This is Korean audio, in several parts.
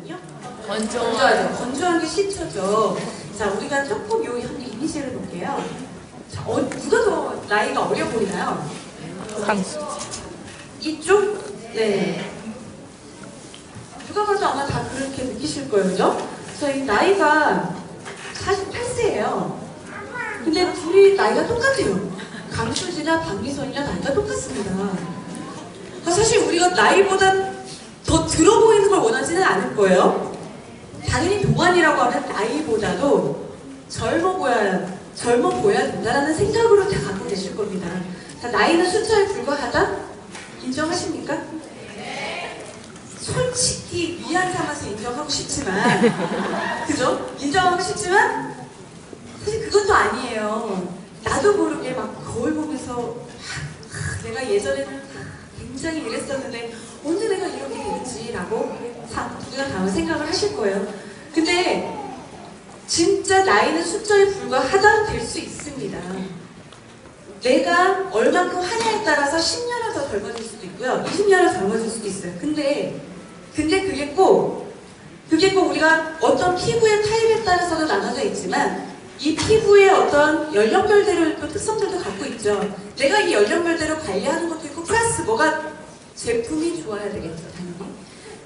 뭐거든요? 건조하죠. 건조한 게 식초죠. 자, 우리가 조금 요 이미지를 볼게요. 자, 누가 더 나이가 어려 보이나요? 강수. 이쪽? 네. 누가 봐도 아마 다 그렇게 느끼실 거예요, 그죠? 저희 나이가 48세예요. 근데 둘이 나이가 똑같아요. 강수지나 박미선이나 나이가 똑같습니다. 사실 우리가 나이보다 더 들어 보이는 걸 원하지는 않을 거예요. 당연히 동안이라고 하면 나이보다도 젊어 보여야 된다는 생각으로 다 갖고 계실 겁니다. 자, 나이는 숫자에 불과하다? 인정하십니까? 솔직히 미안 삼아서 인정하고 싶지만, 그죠? 인정하고 싶지만, 사실 그것도 아니에요. 나도 모르게 막 거울 보면서, 내가 예전에는 굉장히 이랬었는데, 언제 내가 이렇게 됐지라고 누구나 다 생각을 하실 거예요. 근데, 진짜 나이는 숫자에 불과하다 될 수 있습니다. 내가 얼만큼 하냐에 따라서 10년을 더 젊어질 수도 있고요. 20년을 젊어질 수도 있어요. 근데 그게 꼭 우리가 어떤 피부의 타입에 따라서도 나눠져 있지만 이 피부의 어떤 연령별대로 또 특성들도 갖고 있죠. 내가 이 연령별대로 관리하는 것도 있고 플러스 뭐가 제품이 좋아야 되겠죠, 당연히.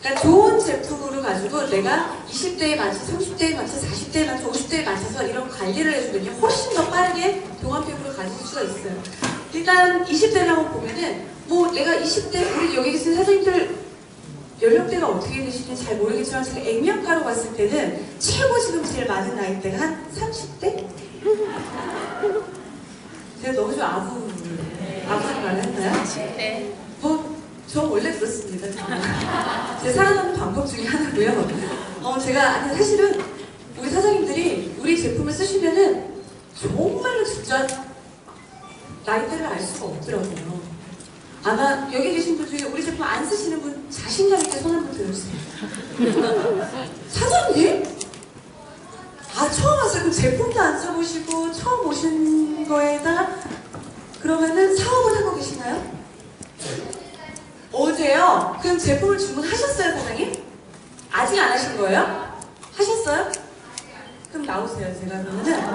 그러니까 좋은 제품으로 가지고 내가 20대에 맞춰, 30대에 맞춰, 40대에 맞춰, 50대에 맞춰서 이런 관리를 해주면요 훨씬 더 빠르게 동안 피부를 가질 수가 있어요. 일단 20대를 한번 보면은 뭐 내가 20대, 우리 여기 계신 선생님들 연령대가 어떻게 되시는지 잘 모르겠지만 제가 액면가로 봤을 때는 최고 지금 제일 많은 나이대가 한 30대? 제가 너무 좀 아부한 말을 했나요? 네. 저 원래 그렇습니다. 제 살아남는 방법 중에 하나고요. 제가 사실은 우리 사장님들이 우리 제품을 쓰시면은 정말로 진짜 나이대를 알 수가 없더라고요. 아마 여기 계신 분 중에 우리 제품 안 쓰시는 분 자신감 있게 손 한번 들어주세요. 사장님? 처음 왔어요. 그럼 제품도 안 써보시고 처음 오신 거에다 그러면은 사업을 하고 계시나요? 어제요? 그럼 제품을 주문하셨어요, 사장님? 아직 안 하신 거예요? 하셨어요? 그럼 나오세요, 제가 그러면은.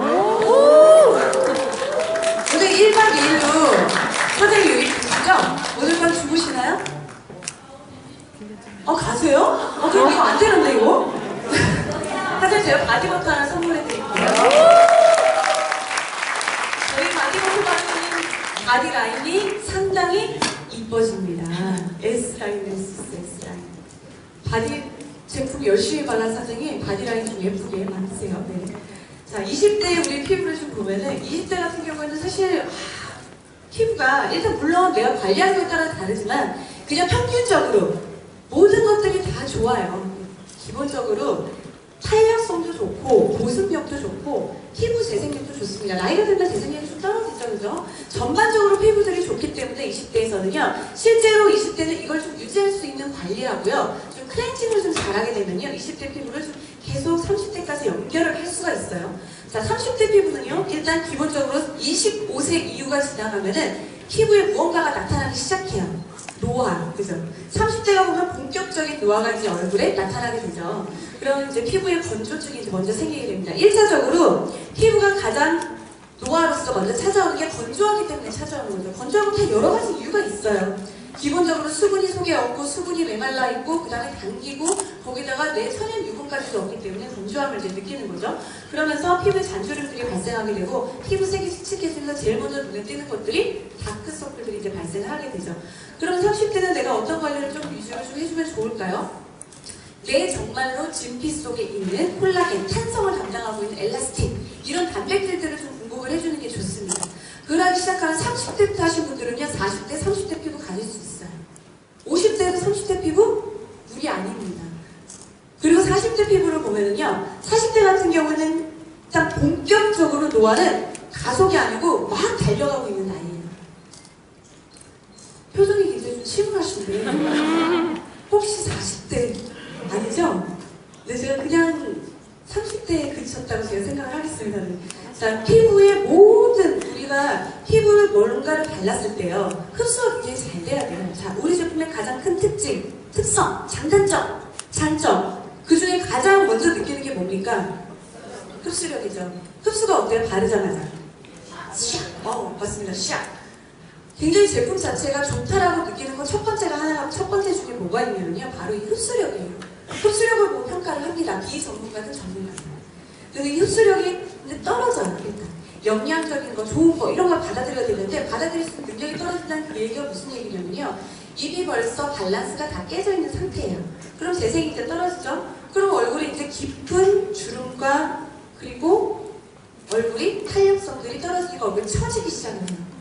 오늘 1박 2일로 사장님 여기 계시죠? 오늘 밤 주무시나요? 가세요? 그럼 이거 안 되는데, 이거? 사장님, 제가 바디버터 하나 선물해드릴게요. 저희 바디버터 바르는 바디 라인이 상당히 이뻐집니다. S라인을 쓰세요, S라인. 바디 제품 열심히 발란 사장님 바디라인 좀 예쁘게 만드세요. 네. 자, 20대 우리 피부를 좀 보면은 20대 같은 경우에는 사실 피부가 일단 물론 내가 관리하는 것에 따라 다르지만 그냥 평균적으로 모든 것들이 다 좋아요. 기본적으로 탄력성도 좋고 보습력도 좋고 피부 재생력도 좋습니다. 나이가 들면 재생력이 좀 떨어지죠, 그죠? 전반적으로 피부들이 좋기 때문에 20대에서는요 실제로 20대는 이걸 좀 유지할 수 있는 관리라고요 좀 클렌징을 좀 잘하게 되면요 20대 피부를 좀 계속 30대까지 연결을 할 수가 있어요. 자, 30대 피부는요 일단 기본적으로 25세 이후가 지나가면은 피부에 무언가가 나타나기 시작해요. 노화, 그죠? 30대가 보면 본격적인 노화가 이제 얼굴에 나타나게 되죠. 그럼 이제 피부에 건조증이 이제 먼저 생기게 됩니다. 1차적으로 피부가 가장 노화로서 먼저 찾아오는 게 건조하기 때문에 찾아오는 거죠. 건조한 건 다 여러 가지 이유가 있어요. 기본적으로 수분이 속에 없고 수분이 메말라 있고 그 다음에 당기고 거기다가 내 천연 유분까지도 없기 때문에 건조함을 이제 느끼는 거죠. 그러면서 피부에 잔주름들이 발생하게 되고 피부색이 칙칙해지면서 제일 먼저 눈에 띄는 것들이 다크서클들이 이제 발생을 하게 되죠. 그럼 30대는 내가 어떤 관리를 좀 위주로 좀 해주면 좋을까요? 내 정말로 진피 속에 있는 콜라겐, 탄성을 담당하고 있는 엘라스틴 이런 단백질들을 좀 공급을 해주는 게 좋습니다. 그러기 시작하는 30대부터 하신 분들은요 40대, 30대 피부 가질 수 있어요. 50대에도 30대 피부? 무리 아닙니다. 그리고 40대 피부를 보면은요 40대 같은 경우는 일단 본격적으로 노화는 가속이 아니고 막 달려가고 있는 나이예요. 표정이 굉장히 좀 침울하신데 혹시 40대 아니죠? 네, 제가 그냥 30대에 그쳤다고 제가 생각을 하겠습니다. 자, 피부의 모든 우리가 피부를 뭔가를 발랐을 때요 흡수가 굉장히 잘 돼야 돼요. 자, 우리 제품의 가장 큰 특징, 특성, 장단점, 장점 그 뭡니까? 흡수력이죠. 흡수가 어때요? 바르자마자. 샥! 맞습니다. 샥! 굉장히 제품 자체가 좋다라고 느끼는 건 첫 번째 중에 뭐가 있냐면요. 바로 이 흡수력이에요. 흡수력을 보고 평가를 합니다. 비전문가든 전문가든. 그리고 이 흡수력이 이제 떨어져요, 일단. 영양적인 거, 좋은 거, 이런 걸 받아들여야 되는데, 받아들일 수 있는 능력이 떨어진다는 그 얘기가 무슨 얘기냐면요. 입이 벌써 밸런스가 다 깨져 있는 상태예요. 그럼 재생이 이제 떨어지죠? 그럼 얼굴에 이제 깊은 주름과, 그리고 얼굴이 탄력성들이 떨어지니까 얼굴이 처지기 시작해요.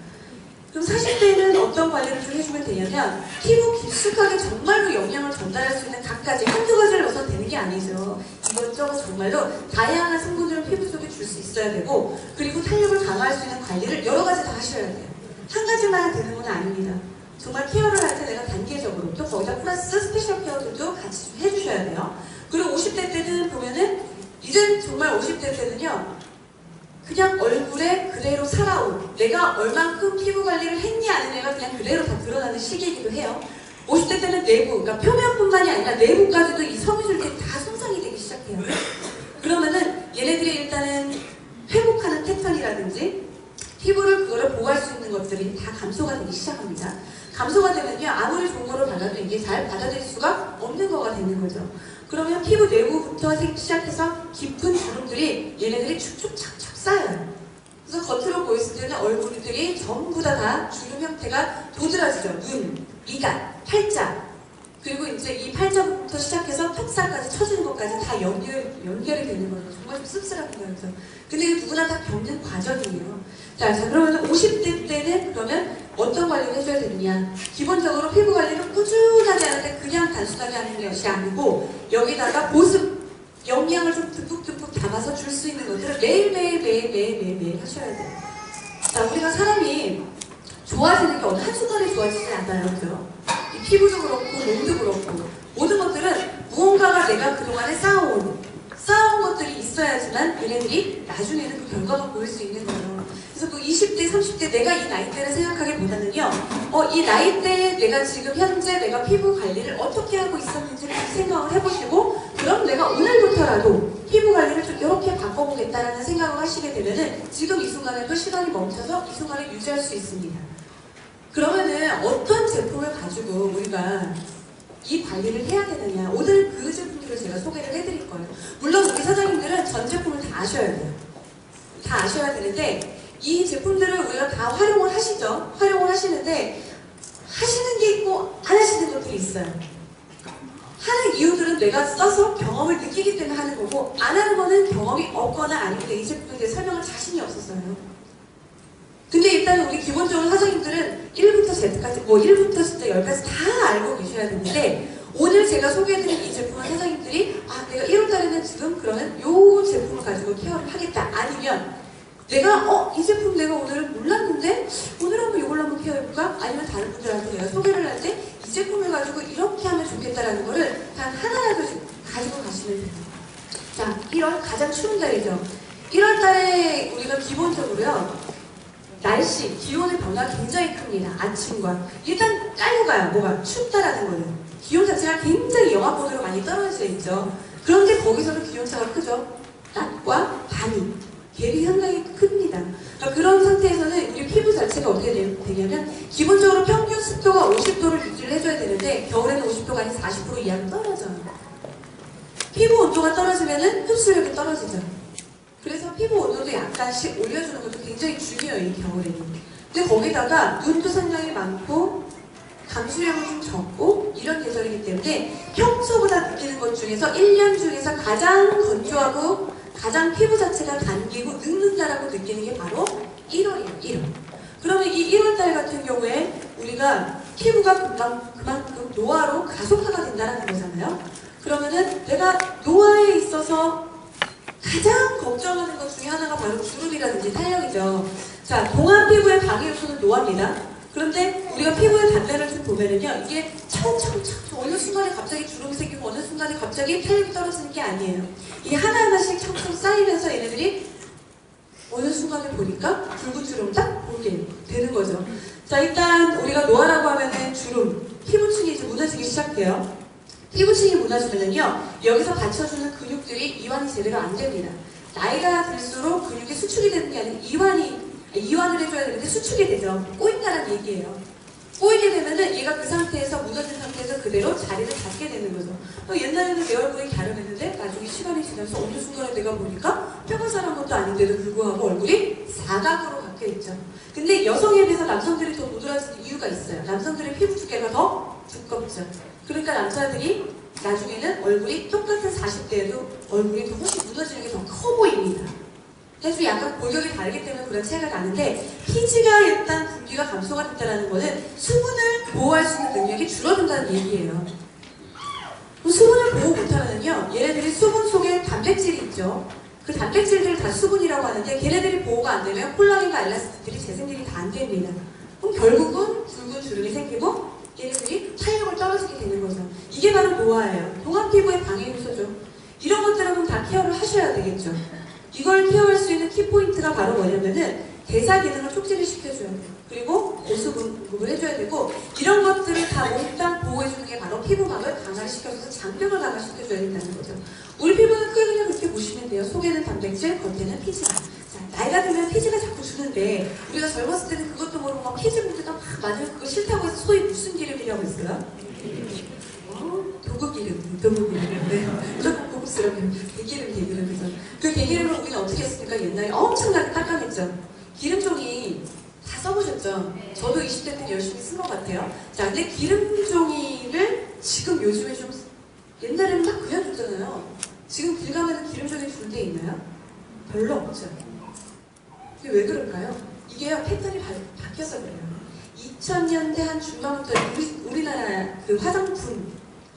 그럼 40대는 어떤 관리를 좀 해주면 되냐면 피부 깊숙하게 정말로 영양을 전달할 수 있는 각가지 한두 가지를 넣어서 되는 게 아니죠. 이것저것 정말로 다양한 성분들을 피부 속에 줄 수 있어야 되고 그리고 탄력을 강화할 수 있는 관리를 여러 가지 다 하셔야 돼요. 한 가지만 되는 건 아닙니다. 정말 케어를 할 때 내가 단계적으로 또 거기다 플러스 스페셜 케어들도 같이 좀 해주셔야 돼요. 그리고 50대 때는 보면은 이젠 정말 50대 때는요. 그냥 얼굴에 그대로 살아온 내가 얼만큼 피부 관리를 했니 안 했냐가 그냥 그대로 다 드러나는 시기이기도 해요. 50대 때는 내부, 그러니까 표면뿐만이 아니라 내부까지도 이 섬유질들이 다 손상이 되기 시작해요. 그러면은 얘네들이 일단은 회복하는 패턴이라든지 피부를 그거를 보호할 수 있는 것들이 다 감소가 되기 시작합니다. 감소가 되면요 아무리 좋은 거를 받아도 이게 잘 받아들일 수가 없는 거가 되는 거죠. 그러면 피부 내부부터 시작해서 깊은 주름들이 얘네들이 축축 착착 쌓여요. 그래서 겉으로 보였을 때는 얼굴들이 전부 다 주름 형태가 도드라지죠. 눈, 미간, 팔자 그리고 이제 이 팔자부터 시작해서 턱살까지 처지는 것까지 다 연결이 되는 거예요. 정말 좀 씁쓸한 거예요. 근데 이게 누구나 다 겪는 과정이에요. 자, 그러면 50대 때는 그러면 어떤 관리를 해줘야 되느냐? 기본적으로 피부 관리를 꾸준하게 하는데 그냥 단순하게 하는 것이 아니고 여기다가 보습, 영양을 좀 듬뿍듬뿍 담아서 줄 수 있는 것들을 매일 하셔야 돼요. 자, 우리가 사람이 좋아지는 게 어느 한순간에 좋아지지 않아요. 그죠? 이 피부도 그렇고 몸도 그렇고 모든 것들은 무언가가 내가 그동안에 쌓아온 것들이 있어야지만 얘네들이 나중에는 그 결과가 보일 수 있는 거예요. 그래서 그 20대, 30대 내가 이 나이대를 생각하기보다는요 이 나이대에 내가 지금 현재 내가 피부 관리를 어떻게 하고 있었는지를 생각을 해보시고 그럼 내가 오늘부터라도 피부 관리를 좀 이렇게 바꿔보겠다라는 생각을 하시게 되면은 지금 이 순간에도 시간이 멈춰서 이 순간을 유지할 수 있습니다. 그러면은 어떤 제품을 가지고 우리가 이 관리를 해야 되느냐 오늘 그 제품들을 제가 소개를 해드릴 거예요. 물론 우리 사장님들은 전 제품을 다 아셔야 돼요. 다 아셔야 되는데 이 제품들을 우리가 다 활용을 하시죠. 활용을 하시는데 하시는 게 있고 안 하시는 것들이 있어요. 하는 이유들은 내가 써서 경험을 느끼기 때문에 하는 거고 안 하는 거는 경험이 없거나 아니면 이 제품에 대해 설명할 자신이 없었어요. 근데 일단 우리 기본적으로 사장님들은 1부터 Z까지 1부터 진짜 10까지 다 알고 계셔야 되는데 오늘 제가 소개해드린 이 제품은 사장님들이 내가 1월달에는 지금 그러면 이 제품을 가지고 케어를 하겠다 아니면 내가 이 제품 내가 오늘은 몰랐는데 오늘 한번 이걸로 한번 케어해볼까? 아니면 다른 분들한테 내가 소개를 할 때 이 제품을 가지고 이렇게 하면 좋겠다라는 거를 단 하나라도 가지고 가시면 돼요. 자, 1월 가장 추운 달이죠. 1월달에 우리가 기본적으로요 날씨, 기온의 변화가 굉장히 큽니다. 아침과 일단 깔고 가요. 뭐가 춥다라는 거는 기온 자체가 굉장히 영하권으로 많이 떨어져 있죠. 그런데 거기서도 기온차가 크죠. 낮과 밤이 갭이 상당히 큽니다. 그러니까 그런 상태에서는 우리 피부 자체가 어떻게 되냐면 기본적으로 평균 습도가 50도를 유지를 해줘야 되는데 겨울에는 50도가 아닌 40% 이하로 떨어져요. 피부 온도가 떨어지면은 흡수력이 떨어지죠. 그래서 피부 온도도 약간씩 올려주는 것도 굉장히 중요해요, 이 겨울에는. 근데 거기다가 눈도 상당히 많고 감수량은 좀 적고 이런 계절이기 때문에 평소보다 느끼는 것 중에서 1년 중에서 가장 건조하고 가장 피부 자체가 당기고 늙는다라고 느끼는 게 바로 1월이에요, 1월. 그러면 이 1월달 같은 경우에 우리가 피부가 그만큼 노화로 가속화가 된다는 거잖아요. 그러면은 내가 노화에 있어서 가장 걱정하는 것 중에 하나가 바로 주름이라든지 탄력이죠. 자, 동안 피부의 방해 요소는 노화입니다. 그런데 우리가 피부의 단면을 좀 보면은요, 이게 천천히 어느 순간에 갑자기 주름이 생기고 어느 순간에 갑자기 탄력이 떨어지는 게 아니에요. 이게 하나하나씩 척척 쌓이면서 얘네들이 어느 순간에 보니까 붉은 주름 딱 보게 되는 거죠. 자, 일단 우리가 노화라고 하면은 주름, 피부층이 이제 무너지기 시작해요. 피부층이 무너지면요, 여기서 받쳐주는 근육들이 이완이 제대로 안 됩니다. 나이가 들수록 근육이 수축이 되는 게 아니라 이완을 해줘야 되는데 수축이 되죠. 꼬인다는 얘기예요. 꼬이게 되면은 얘가 그 상태에서 무너진 상태에서 그대로 자리를 잡게 되는 거죠. 옛날에는 내 얼굴이 갸름했는데 나중에 시간이 지나서 어느 순간에 내가 보니까 뼈가 자란 것도 아닌데도 불구하고 얼굴이 사각으로 바뀌어 있죠. 근데 여성에 비해서 남성들이 더 도드라지는 이유가 있어요. 남성들의 피부 두께가 더 두껍죠. 그러니까 남자들이 나중에는 얼굴이 똑같은 40대에도 얼굴이 더 훨씬 무너지는 게 더 커 보입니다. 해주 약간 골격이 다르기 때문에 그런 차이가 나는데, 피지가 일단 분비가 감소가 된다는 거는 수분을 보호할 수 있는 능력이 줄어든다는 얘기예요. 수분을 보호 못하면요, 얘네들이 수분 속에 단백질이 있죠. 그 단백질들을 다 수분이라고 하는데 걔네들이 보호가 안 되면 콜라겐과 엘라스틴들이 재생들이 다 안 됩니다. 그럼 결국은 붉은 주름이 생기고 얘네들이 탄력을 떨어지게 되는 거죠. 이게 바로 노화예요. 동안 피부의 방해 요소죠. 이런 것들은 다 케어를 하셔야 되겠죠. 이걸 케어할 수 있는 키포인트가 바로 뭐냐면은 대사 기능을 촉진을 시켜줘야 돼요. 그리고 보수 공급을 해줘야 되고, 이런 것들을 다 몽땅 보호해주는 게 바로 피부막을 강화시켜줘서 장벽을 강화시켜줘야 된다는 거죠. 우리 피부는 크게 그냥 그렇게 보시면 돼요. 속에는 단백질, 겉에는 피지가. 자, 나이가 들면 피지가 자꾸 주는데 우리가 젊었을 때는 그것도 모르고 막 피지 묻어도 막 맞으면 그거 싫다고 해서 소위 무슨 기름이라고 했어요? 도구기름. 네. 무조건 고급스러운 개기름, 그죠? 그 개기름을 우리는 어떻게 했습니까? 옛날에 엄청나게 닦아냈죠. 기름종이 다 써보셨죠? 저도 20대 때 열심히 쓴 것 같아요. 자, 근데 기름종이를 지금 요즘에 좀, 옛날에는 딱 그냥 줬잖아요. 지금 길 가면 기름종이 줄 데 있나요? 별로 없죠. 이게 왜 그럴까요? 이게요, 패턴이 바뀌어서 그래요. 2000년대 한 중반부터 우리나라 그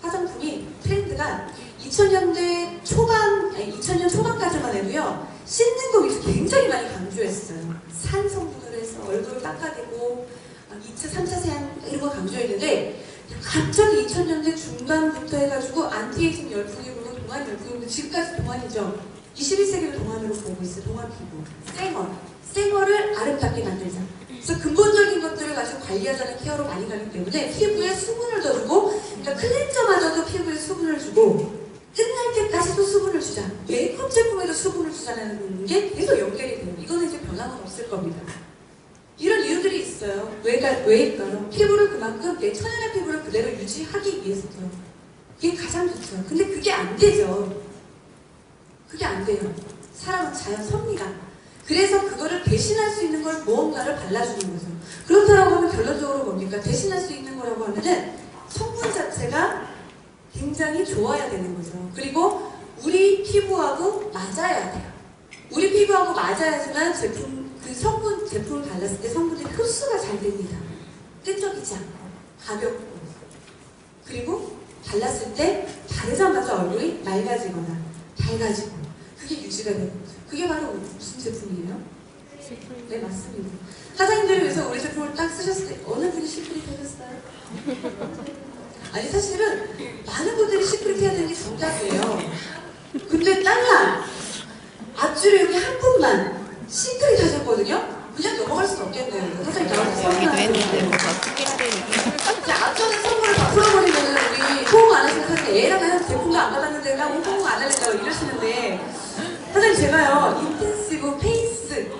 화장품이 트렌드가 2000년대 초반, 2000년 초반까지만 해도요, 씻는 거 위주 굉장히 많이 강조했어요. 산 성분으로 해서 얼굴을 닦아내고 2차, 3차 세안 이런 거 강조했는데, 갑자기 2000년대 중반부터 해가지고 안티에이징 열풍이 불고 동안 열풍이 불고 지금까지 동안이죠. 21세기를 동안으로 보고 있어요. 동안 피부. 생얼을 아름답게 만들자. 그래서 근본적인 것들을 가지고 관리하자는 케어로 많이 가기 때문에 피부에 수분을 더 주고, 그러니까 클렌저마저도 피부에 수분을 주고, 끝날 때까지도 수분을 주자. 메이크업 제품에도 수분을 주자는 게 계속 연결이 돼요. 이거는 이제 변함은 없을 겁니다. 이런 이유들이 있어요. 왜일까요? 피부를 그만큼 내 천연의 피부를 그대로 유지하기 위해서죠. 그게 가장 좋죠. 근데 그게 안 되죠. 그게 안 돼요. 사람은 자연섭니다. 그래서 그거를 대신할 수 있는 걸 무언가를 발라주는 거죠. 그렇다고 하면 결론적으로 뭡니까? 대신할 수 있는 거라고 하면은 성분 자체가 굉장히 좋아야 되는 거죠. 그리고 우리 피부하고 맞아야 돼요. 우리 피부하고 맞아야지만 제품을 발랐을 때 성분의 흡수가 잘 됩니다. 끈적이지 않고 가볍고, 그리고 발랐을 때 바르자마자 얼굴이 맑아지거나 밝아지고, 그게 유지가 되는 거죠. 그게 바로 무슨 제품이에요? 네, 맞습니다. 사장님들을 위해서 우리 제품을 딱 쓰셨을 때 어느 분이 시크릿 하셨어요? 아니, 사실은 많은 분들이 시크릿 해야 되는 게 정답이에요. 근데 딸랑 앞줄에 여기 한 분만 시크릿 하셨거든요? 그냥 넘어갈 수는 없겠네요. 사장님 나와서 설명하는데 앞전에 선물을 다 풀어버리면 우리 호응 안 하시는 사실 애랑 하는 제품도 안 받았는데 나 호응 안 할래다고 이러시는데, 사장님 제가요 인텐시브 페이스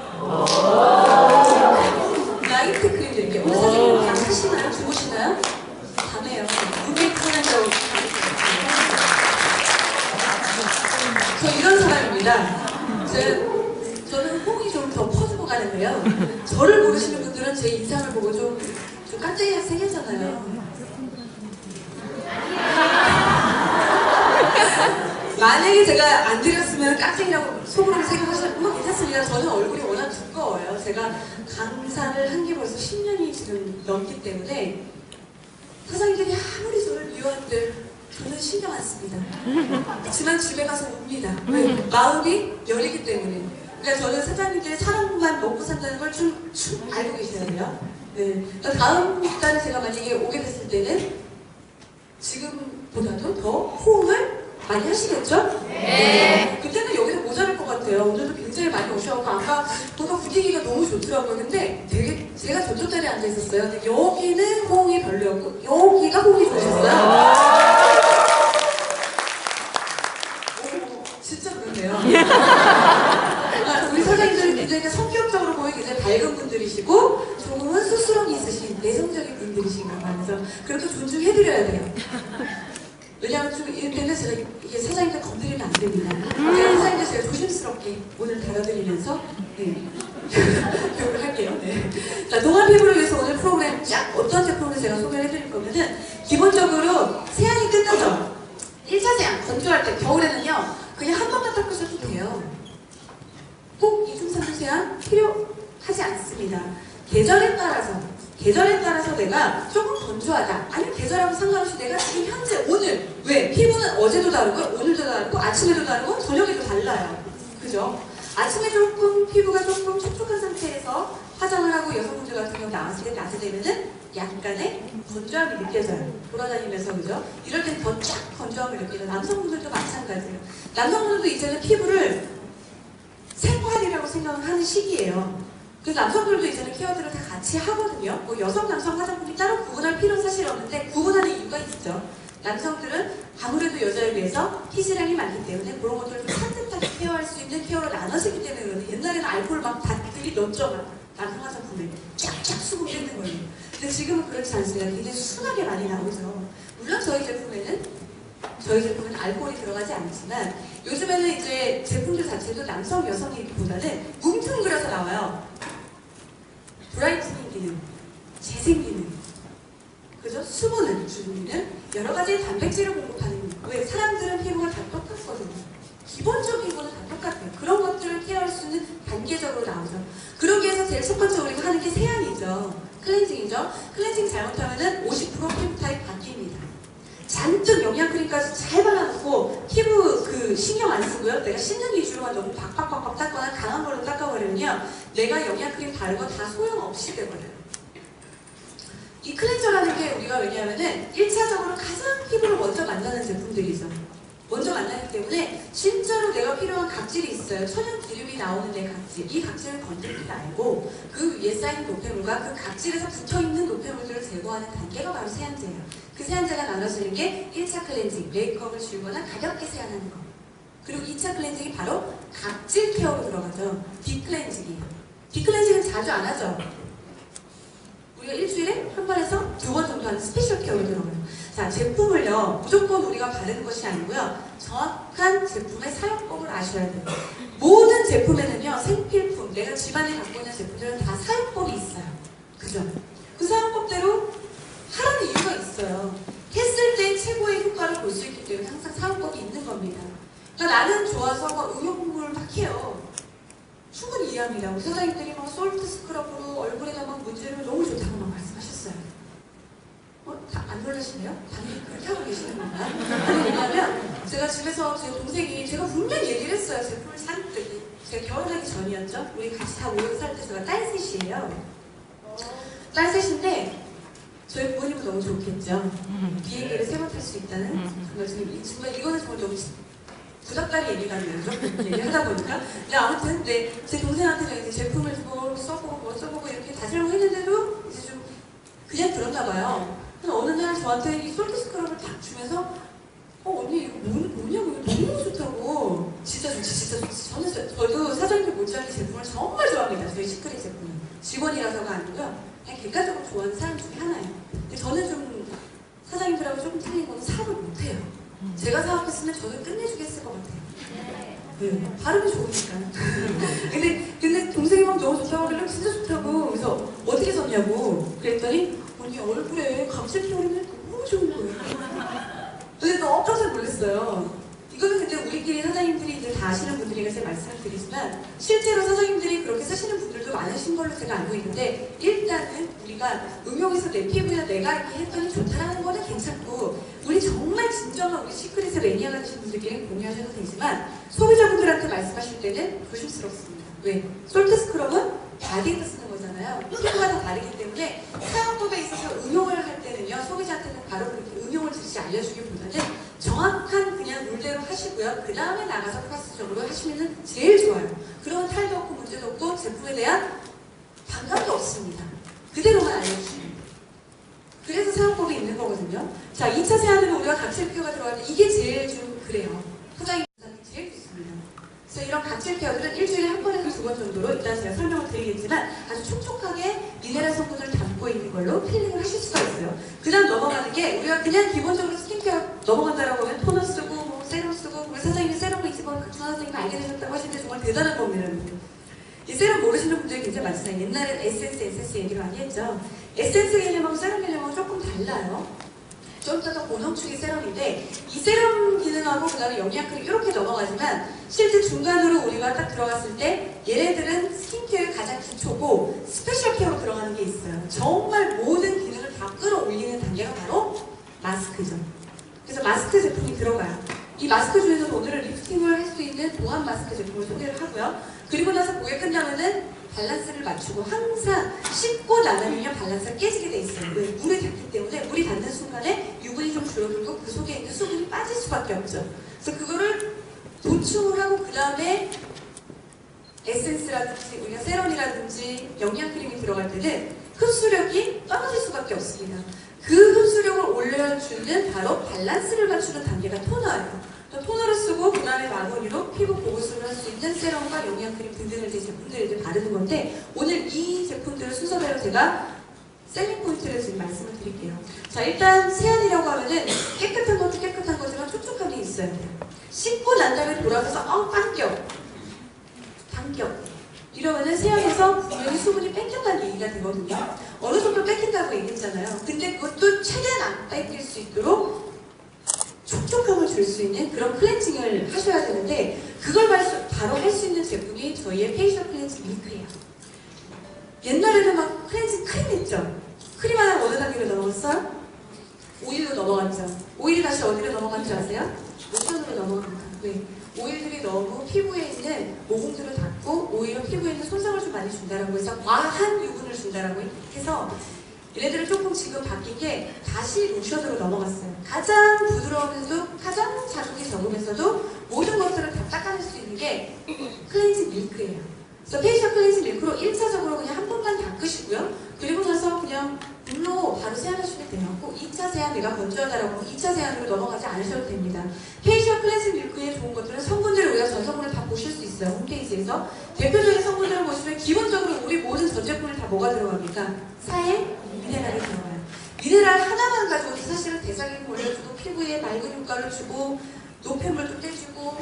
나이트 크림 드릴게요. 오늘 사장님 그냥 하시나요? 주무시나요? 밤에요. 눈이 편한다고. 저 이런 사람입니다. 저는 호응이 좀 더 퍼지고 가는데요. 저를 모르시는 분들은 제 인상을 보고 좀 깜짝이야 생겼잖아요. 만약에 제가 안 드렸으면 깍쟁이라고 속으로 생각하시면 괜찮습니다. 저는 얼굴이 워낙 두꺼워요. 제가 강사를 한 게 벌써 10년이 지금 넘기 때문에 사장님들이 아무리 저를 미워한들 저는 신경 안 씁니다. 그렇지만 집에 가서 웁니다. 왜? 마음이 열리기 때문에. 그러니까 저는 사장님들의 사랑만 먹고 산다는 걸 좀 알고 계셔야 돼요. 네. 그러니까 다음 달에 제가 만약에 오게 됐을 때는 지금보다도 더 호응을 많이 하시겠죠? 네. 그때는 여기서 모자랄 것 같아요. 오늘도 굉장히 많이 오셔서 아까 보다 분위기가 너무 좋더라고요. 근데 되게 제가 저쪽 자리에 앉아 있었어요. 근데 여기는 호응이 별로였고 여기가 호응이 좋으셨어요. 같으세요. 우리 사장님들은 굉장히 성격적으로 보면 굉장히 밝은 분들이시고 조금은 수스럼이 있으신 내성적인 분들이신가 하면서 그렇게 존중해드려야 돼요. 왜냐하면 좀 이럴 때는 제가 이게 사장님들 건드리면 안 됩니다. 사장님들 제가 조심스럽게 오늘 다뤄드리면서 교육을 할게요. 네. 자, 동안 피부를 위해서 오늘 프로그램 쫙 어떤 제품을 제가 소개를 해드릴 거면은 기본적으로 세안이 끝나죠. 1차 세안 건조할 때 겨울에는요 그냥 한 번만 닦으셔도 돼요. 꼭 2중 3중 세안 필요하지 않습니다. 계절에 따라서 내가 조금 건조하다 아니면 계절하고 상관없이 내가 지금 현재 오늘 왜 피부는 어제도 다르고 오늘도 다르고 아침에도 다르고 저녁에도 달라요. 그죠? 아침에 조금 피부가 조금 촉촉한 상태에서 화장을 하고 여성분들 같은 경우 나왔을 때 낮에 되면은 약간의 건조함이 느껴져요. 돌아다니면서 그죠? 이럴 땐 더 쫙 건조함을 느끼죠. 남성분들도 마찬가지예요. 남성분들도 이제는 피부를 생활이라고 생각하는 시기예요. 그래서 남성들도 이제는 케어들을 다 같이 하거든요. 뭐 여성, 남성 화장품이 따로 구분할 필요는 사실 없는데 구분하는 이유가 있죠. 남성들은 아무래도 여자에 비해서 피지량이 많기 때문에 그런 것들을 좀 산뜻하게 케어할 수 있는 케어로 나눠지기 때문에 그런데 옛날에는 알코올 막 다 들이넣었죠. 막 남성 화장품에 쫙쫙 수분 뺏는 거예요. 근데 지금은 그렇지 않습니다. 굉장히 순하게 많이 나오죠. 물론 저희 제품에는 알코올이 들어가지 않지만 요즘에는 이제 제품들 자체도 남성, 여성이기보다는 뭉퉁그려서 나와요. 브라이트닝 기능, 재생 기능, 그죠? 수분을 주는 여러 가지 단백질을 공급하는 기능. 왜? 사람들은 피부가 다 똑같거든요. 기본적인 거는 다 똑같아요. 그런 것들을 케어할 수 있는 단계적으로 나오죠. 그러기 위해서 제일 첫 번째 우리가 하는 게 세안이죠. 클렌징이죠. 클렌징 잘못하면은 50% 피부 타입 바뀝니다. 잔뜩 영양크림까지 잘 발라놓고 피부 신경 안 쓰고요. 내가 씻는 위주로만 너무 박박박박 닦거나 강한 걸로 닦아버리면요. 내가 영양크림 바른 거 다 소용없이 돼버려요. 이 클렌저라는 게 우리가 왜냐하면은 1차적으로 가장 피부를 먼저 만나는 제품들이죠. 먼저 만나기 때문에 진짜로 내가 필요한 각질이 있어요. 천연 기름이 나오는 내 각질. 이 각질을 건드리지 말고 그 위에 쌓인 노폐물과 그 각질에서 붙어있는 노폐물들을 제거하는 단계가 바로 세안제예요. 그 세안제가 나눠지는 게 1차 클렌징, 메이크업을 지우거나 가볍게 세안하는 거. 그리고 2차 클렌징이 바로 각질 케어로 들어가죠. 딥클렌징이에요. 딥클렌징은 자주 안 하죠. 우리가 일주일에 한 번에서 2번 정도 하는 스페셜 케어로 들어가요. 자, 제품을요, 무조건 우리가 바르는 것이 아니고요, 정확한 제품의 사용법을 아셔야 돼요. 모든 제품에는요, 생필품, 내가 집안에 갖고 있는 제품들은 다 사용법이 있어요. 그죠? 그 사용법대로 하라는 이유가 있어요. 했을 때 최고의 효과를 볼 수 있기 때문에 항상 사용법이 있는 겁니다. 그러니까 나는 좋아서 막 응용품을 막 해요. 충분히 이해합니다. 우리 사장님들이 막 솔트 스크럽으로 얼굴에다 막 문지르면 너무 좋다고 막 말씀하셨어요. 다 안 놀라시네요? 당연히 그렇게 하고 계시는 건가요? 아니, 왜냐면 제가 집에서 제 동생이 제가 분명히 얘기를 했어요. 제품을 살 때. 제가 결혼하기 전이었죠? 우리 같이 다 모여서 살 때 제가 딸셋이에요. 딸셋인데 저희 부모님은 너무 좋겠죠. 비행기를 3번 탈 수 있다는 정말 이거는 정말 너무 부적다리 얘기가 아니죠. 얘기하다 보니까. 근데 아무튼 제 동생한테 제가 이제 제품을 주고 써보고 뭐 써보고 이렇게 다 설명했는데도 이제 좀 그냥 들었나 봐요. 어느 날 저한테 이 솔트 스크럽을 딱 주면서 언니 이거 뭐냐고 이거 너무 좋다고. 진짜 좋지. 저도 사장님들 못지않게 제품을 정말 좋아합니다. 저희 시크릿 제품은. 직원이라서가 아니고요. 그냥 객관적으로 좋아하는 사람 중에 하나예요. 근데 저는 좀 사장님들하고 조금 틀린 건 사업을 못해요. 제가 사업했으면 저는 끝내주겠을 것 같아요. 네, 발음이 좋으니까. 근데 동생이 막 너무 좋다고 하길래 진짜 좋다고. 그래서 어떻게 썼냐고 그랬더니 언니 얼굴에 각질 피우면 너무 좋은 거예요. 근데 너무 깜짝 놀랐어요. 이거는 근데 우리끼리 사장님들이 이제 다 아시는 분들에게 말씀을 드리지만 실제로 사장님들이 그렇게 쓰시는 분들도 많으신 걸로 제가 알고 있는데 일단은 우리가 응용해서 내 피부에 내가 이렇게 했더니 좋다라는 거는 괜찮고 우리 정말 진정한 우리 시크릿의 매니아가 되신 분들끼리 공유하셔도 되지만 소비자분들한테 말씀하실 때는 조심스럽습니다. 왜? 솔트 스크럽은 바디에다 쓰는 거잖아요. 피부가 다 다르기 때문에 사용법에 있어서 응용을 할 때는요 소비자한테는 바로 그렇게 응용을 즉시 알려주기보다는 정확한 그냥 룰대로 하시고요. 그 다음에 나가서 플러스적으로 하시면 제일 좋아요. 그러면 탈도 없고 문제도 없고 제품에 대한 반감도 없습니다. 그대로만 알려주시면. 그래서 사용법이 있는 거거든요. 자, 2차 세안으로 우리가 각질 피부가 들어갈 때 이게 제일 좀 그래요. 포장이 제일 좋습니다. 각질 케어들은 일주일에 한 번에서 두 번 정도로 이따 제가 설명을 드리겠지만 아주 촉촉하게 미네랄 성분을 담고 있는 걸로 필링을 하실 수가 있어요. 그 다음 넘어가는 게 우리가 그냥 기본적으로 스킨케어 넘어간다라고 하면 토너 쓰고 뭐 세럼 쓰고 우리 선생님이 세럼을 이지만 각종 선생님이 알게 되셨다고 하시는데 정말 대단한 겁니다. 이 세럼 모르시는 분들이 굉장히 많잖아요. 옛날엔 에센스 얘기를 많이 했죠. 에센스 개념하고 세럼 개념하고 조금 달라요. 좀 더 고농축의 세럼인데 이 세럼 기능하고 그 다음에 영양크림 이렇게 넘어가지만 실제 중간으로 우리가 딱 들어갔을 때 얘네들은 스킨케어의 가장 기초고 스페셜 케어로 들어가는 게 있어요. 정말 모든 기능을 다 끌어올리는 단계가 바로 마스크죠. 그래서 마스크 제품이 들어가요. 이 마스크 중에서도 오늘은 리프팅을 할 수 있는 보안 마스크 제품을 소개를 하고요. 그리고 나서 목에 끝나면은 밸런스를 맞추고 항상 씻고 나가면 밸런스가 깨지게 돼 있어요. 왜? 물에 닿기 때문에 물이 닿는 순간에 유분이 좀 줄어들고 그 속에 있는 수분이 빠질 수밖에 없죠. 그래서 그거를 보충을 하고 그 다음에 에센스라든지 우리가 세럼이라든지 영양크림이 들어갈 때는 흡수력이 떨어질 수밖에 없습니다. 그 흡수력을 올려주는 바로 밸런스를 맞추는 단계가 토너예요. 토너를 쓰고 그 다음에 마무리로 피부 보호수를 할 수 있는 세럼과 영양크림 등등을 제 제품들을 바르는 건데 오늘 이 제품들을 순서대로 제가 셀링 포인트를 지금 말씀을 드릴게요. 자, 일단 세안이라고 하면은 깨끗한 것도 깨끗한 거지만 촉촉함이 있어야 돼요. 씻고 난 다음에 돌아가서 반격 이러면은 세안에서 분명히 수분이 뺏겼다는 얘기가 되거든요. 어느 정도 뺏긴다고 얘기했잖아요. 근데 그것도 최대한 안 뺏길 수 있도록 촉촉함을 줄 수 있는 그런 클렌징을 하셔야 되는데 그걸 바로 할 수 있는 제품이 저희의 페이셜 클렌징 밀크예요. 옛날에는 막 클렌징 크림 했죠. 크림 하나 어느 단계로 넘어갔어요? 오일로 넘어갔죠. 오일이 다시 어디로 넘어간 줄 아세요? 로션으로 넘어갑니다. 왜? 오일들이 너무 피부에 있는 모공들을 닫고 오히려 피부에 있는 손상을 좀 많이 준다라고 해서 과한 유분을 준다라고 해서 얘네들은 조금 지금 바뀐 게 다시 로션으로 넘어갔어요. 가장 부드러우면서도 가장 자극이 적으면서도 모든 것들을 다 닦아낼 수 있는 게 클렌징 밀크예요. 그래서 페이셜 클렌징 밀크로 1차적으로 그냥 한 번만 닦으시고요. 그리고 나서 그냥 물로 바로 세안하시면 돼요. 꼭 2차 세안 내가 건조하다라고 2차 세안으로 넘어가지 않으셔도 됩니다. 페이셜 클렌징 밀크의 좋은 것들은 성분들을 우리가 전 성분을 다 보실 수 있어요. 홈페이지에서. 대표적인 성분들을 보시면 기본적으로 우리 모든 전 제품을 다 뭐가 들어갑니까? 사에 미네랄이 들어가요. 미네랄 하나만 가지고도 사실은 대사기능 올려주고 피부에 맑은 효과를 주고 노폐물도 떼주고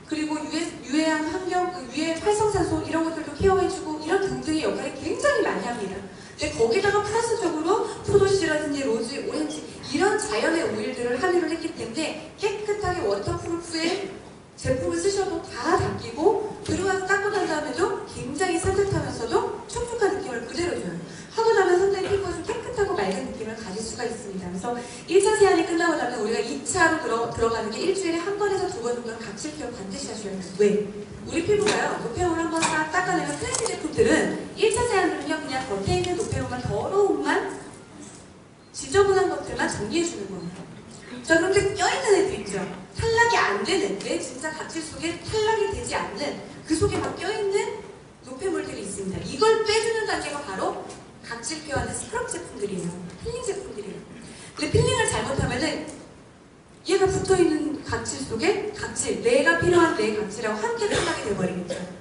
그리고 유해한 환경, 유해 활성산소 이런 것들도 케어해주고 이런 등등의 역할을 굉장히 많이 합니다. 근데 거기다가 플러스적으로 포도씨라든지 로즈, 오렌지 이런 자연의 오일들을 함유를 했기 때문에 깨끗하게 워터프루프의 제품을 쓰셔도 다 닦이고 들어가서 닦고 난 다음에도 굉장히 산뜻하면서도 촉촉한 느낌을 그대로 줘요. 하고 나면 상당히 피부가 좀 깨끗하고 맑은 느낌을 가질 수가 있습니다. 그래서 1차 세안이 끝나고 나면 우리가 2차로 들어가는 게 일주일에 한 번에서 두 번 정도는 각질 케어 반드시 하셔야 돼요. 왜? 우리 피부가요, 노폐물 한번 싹 닦아내면 클렌징 제품들은 1차 세안은요, 그냥 겉에 있는 노폐물만, 더러움만, 지저분한 것들만 정리해주는 거예요. 자, 그런데 껴있는 애들 있죠? 탈락이 안 되는, 내 진짜 각질 속에 탈락이 되지 않는 그 속에 막 껴있는 노폐물들이 있습니다. 이걸 빼주는 단계가 바로 각질 케어하는 스크럽 제품들이에요. 필링 제품들이에요. 근데 필링을 잘못하면은 얘가 붙어있는 각질 속에 각질, 내가 필요한 내 각질하고 함께 탈락이 돼버리겠죠.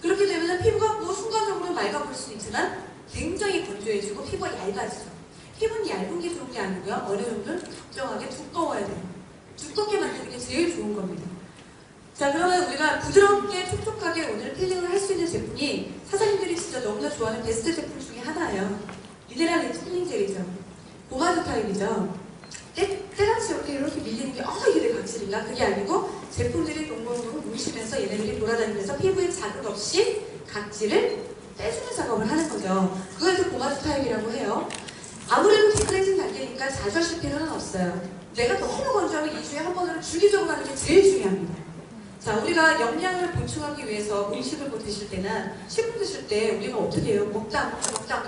그렇게 되면은 피부가 뭐 순간적으로 맑아 보일 수 있지만 굉장히 건조해지고 피부가 얇아지죠. 피부는 얇은 게 좋은 게 아니고요. 어느 정도는 적정하게 두꺼워야 돼요. 두껍게 만드는 게 제일 좋은 겁니다. 자, 그러면 우리가 부드럽게 촉촉하게 오늘 필링을 할 수 있는 제품이 사장님들이 진짜 너무나 좋아하는 베스트 제품 중에 하나예요. 미네랄 렌즈 필링 젤이죠. 포마드 타입이죠. 때같이 이렇게 밀리는 게 이게 내 각질인가? 그게 아니고 제품들이 동공으로 뭉치면서 얘네들이 돌아다니면서 피부에 자극 없이 각질을 빼주는 작업을 하는 거죠. 그걸 이제 포마드 타입이라고 해요. 아무래도 딥클렌징 단계니까 자주 하실 필요는 없어요. 내가 너무 건조하면 2주에 한 번으로 주기적으로 하는 게 제일 중요합니다. 자, 우리가 영양을 보충하기 위해서 음식을 드실 때나 식품 드실 때 우리가 어떻게 해요? 먹다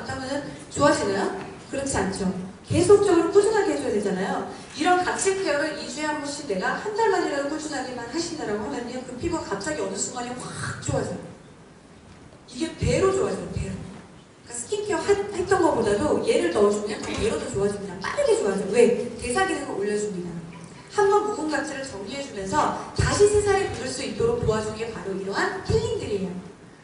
하면은 좋아지나요? 그렇지 않죠. 계속적으로 꾸준하게 해줘야 되잖아요. 이런 각질 케어를 2주에 한 번씩 내가 한 달 만이라도 꾸준하게만 하신다라고 하면요, 그 피부가 갑자기 어느 순간에 확 좋아져요. 이게 배로 좋아져요, 배로. 그러니까 스킨케어 했던 것보다도 얘를 넣어주면 배로 더 좋아집니다. 빠르게 좋아져요. 왜? 대사 기능을 올려줍니다. 한번 묵은 각질을 정리해주면서 다시 다시 새살이 돋을 수 있도록 도와주는 게 바로 이러한 필링들이에요.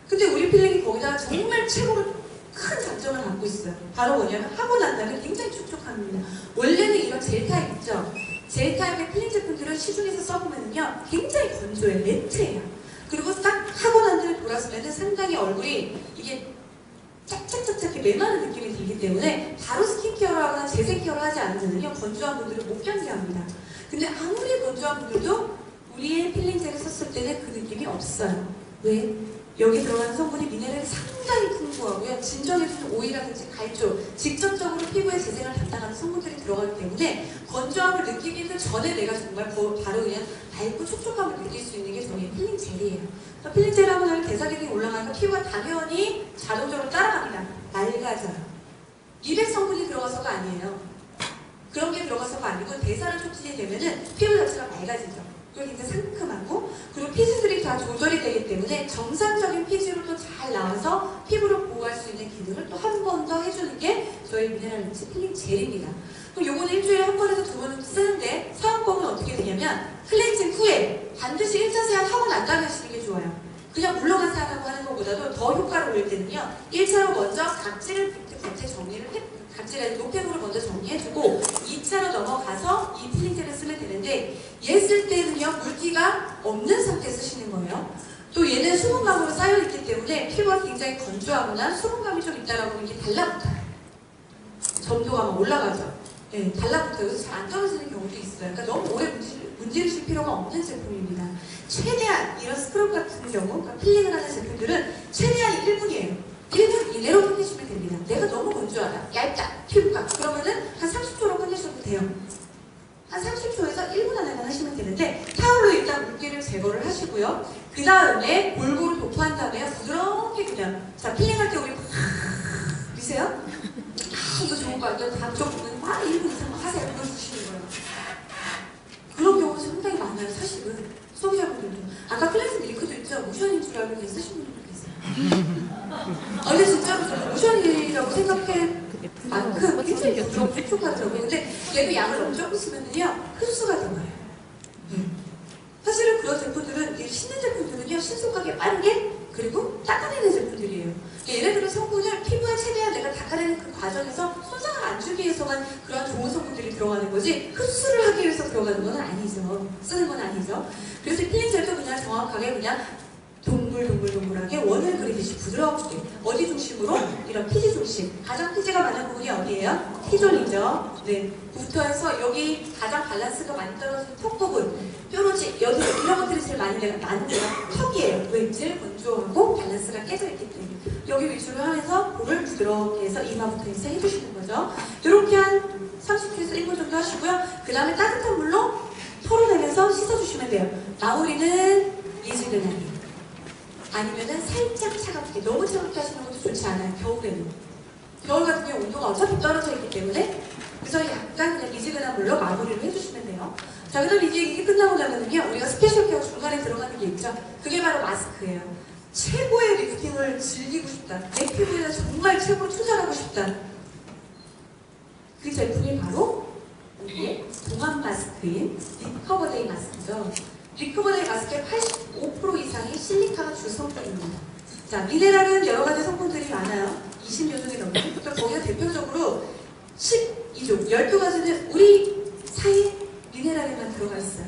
근데 우리 필링이 거기다가 정말 최고로 큰 장점을 갖고 있어요. 바로 뭐냐면 하고 난 다음에 굉장히 촉촉합니다. 원래는 이런 젤 타입 있죠? 젤 타입의 필링 제품들을 시중에서 써보면요 굉장히 건조해요. 매트해요. 그리고 딱 하고 난 다음에 돌았으면 상당히 얼굴이 이게 짝짝짝짝하게 메마른 느낌이 들기 때문에 바로 스킨케어를 하거나 재생 케어를 하지 않으면요 건조한 분들은 못 견뎌합니다. 근데 아무리 건조한 분들도 우리의 필링 젤을 썼을 때는 그 느낌이 없어요. 왜? 여기 들어가는 성분이 미네랄이 상당히 풍부하고요. 진정해주는 오일이라든지 갈조, 직접적으로 피부에 재생을 담당하는 성분들이 들어가기 때문에 건조함을 느끼기도 전에 내가 정말 바로 그냥 맑고 촉촉함을 느낄 수 있는 게 저희 필링 젤이에요. 필링 젤을 하고 나면 대사기능이 올라가니까 피부가 당연히 자동적으로 따라갑니다. 맑아져요. 미백 성분이 들어가서가 아니에요. 그런 게 들어가서가 아니고 대사를 촉진이 되면은 피부 자체가 맑아지죠. 그리고 굉장히 상큼하고 그리고 피지들이 다 조절이 되기 때문에 정상적인 피지로 또 잘 나와서 피부를 보호할 수 있는 기능을 또 한 번 더 해주는 게 저희 미네랄 립스 필링 젤입니다. 그럼 요거는 일주일에 한 번에서 두 번은 쓰는데 사용법은 어떻게 되냐면 클렌징 후에 반드시 1차 세안 하고 난 다음에 쓰는 게 좋아요. 그냥 물러간 세안하고 하는 것보다도 더 효과를 올릴 때는요 1차로 먼저 각질을 겉에 정리를 해 각질의 노폐물을 먼저 정리해주고 2차로 넘어가서 이 필링 젤을 쓰면 되는데 얘 쓸 때는요 물기가 없는 상태에 쓰시는 거예요. 또 얘는 수분감으로 쌓여있기 때문에 피부가 굉장히 건조하거나 수분감이 좀 있다라고 하면 이게 달라붙어요. 점도가 막 올라가죠. 네, 달라붙어요. 그래서 잘 안 떨어지는 경우도 있어요. 그러니까 너무 오래 문지르실 필요가 없는 제품입니다. 최대한 이런 스크럽 같은 경우 그러니까 필링을 하는 제품들은 최대한 1분이에요. 1분 이내로 끝내시면 됩니다. 내가 너무 건조하다, 얇다, 피부가 그러면은 한 30초로 끝내셔도 돼요. 한 30초에서 1분 안에만 하시면 되는데 타올로 일단 물기를 제거를 하시고요. 그 다음에 골고루 도포한 다음에 부드럽게 그냥 자 필링할 때 우리 미세요? 이거 좋은 거 같아요. 다쪽 부분 막 1분 이상 하세요. 보여주시는 거예요. 그런 경우 상당히 많아요. 사실은 소비자분들도 아까 클래스 밀크도 있죠. 모션인 줄 알고 그냥 쓰시는 분들 계세요. 근데 진짜로 저는 모션이라고 생각해 만큼 굉장히 부드럽고 촉촉하더라고요. 근데 얘도 양을 너무 조금 쓰면요 흡수가 들어가요. 사실은 그런 제품들은 씻는 제품들은요 신속하게 빠르게 그리고 닦아내는 제품들이에요. 예를 들어 성분을 피부에 최대한 내가 닦아내는 그 과정에서 손상을 안 주기 위해서만 그런 좋은 성분들이 들어가는 거지 흡수를 하기 위해서 들어가는 건 아니죠. 쓰는 건 아니죠. 그래서 필링 젤도 그냥 정확하게 그냥 동글동글동글하게 원을 그리듯이 부드럽게 어디 중심으로? 이런 피지 중심 가장 피지가 많은 부분이 어디예요? T존이죠. 네, 부터 해서 여기 가장 밸런스가 많이 떨어지는 턱 부분 뾰루지 여기 이런 것들이 제일 많은 데가 턱이에요. 왜? 제일 건조하고 밸런스가 깨져 있기 때문에 여기 위주로 하면서 볼을 부드럽게 해서 이마부터 해서 해주시는 거죠. 이렇게 한 30초에서 1분 정도 하시고요. 그 다음에 따뜻한 물로 털어내면서 씻어주시면 돼요. 마무리는 미지근하게 아니면은 살짝 차갑게 너무 차갑게 하시는 것도 좋지 않아요. 겨울에는 겨울 같은 경우 온도가 어차피 떨어져 있기 때문에 그래서 약간 그냥 미지근한 물로 마무리를 해주시면 돼요. 자, 그다음 이제 이게 끝나고 나면은요 우리가 스페셜 케어 중간에 들어가는 게 있죠. 그게 바로 마스크예요. 최고의 리프팅을 즐기고 싶다. 내 피부에 정말 최고로 투자하고 싶다. 그 제품이 바로 우리의 동안 마스크인 리커버데이 마스크죠. 리커버데이 마스크의 85% 이상이 실리카가 주 성분입니다. 자, 미네랄은 여러 가지 성분들이 많아요. 20여 종이 넘는. 또 거기서 대표적으로 12종, 12가지는 우리 사이 미네랄에만 들어가 있어요.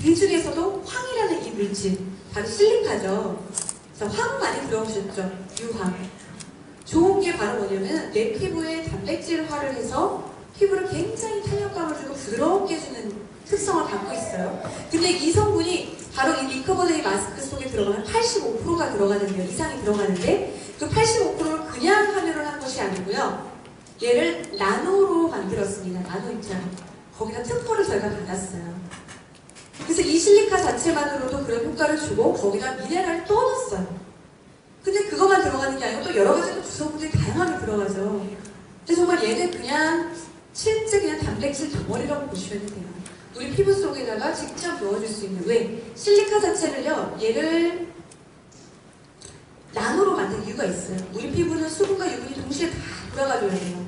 그 중에서도 황이라는 이 물질, 바로 실리카죠. 자, 황 많이 들어보셨죠? 유황. 좋은 게 바로 뭐냐면 내 피부에 단백질화를 해서 피부를 굉장히 탄력감을 주고 부드럽게 해주는 특성을 갖고 있어요. 근데 이 성분이 바로 이 리커버데이 마스크 속에 들어가면 85%가 들어가는데요. 이상이 들어가는데 그 85%를 그냥 함유를 한 것이 아니고요. 얘를 나노로 만들었습니다. 나노 입자로. 거기다 특허를 저희가 받았어요. 그래서 이 실리카 자체만으로도 그런 효과를 주고 거기다 미네랄을 또 넣었어요. 근데 그것만 들어가는 게 아니고 또 여러 가지 주성분들이 다양하게 들어가죠. 근데 정말 얘는 그냥 실제 그냥 단백질 덩어리라고 보시면 돼요. 우리 피부 속에다가 직접 넣어줄 수 있는 왜? 실리카 자체를요 얘를 나노로 만든 이유가 있어요. 우리 피부는 수분과 유분이 동시에 다 돌아가줘야 돼요.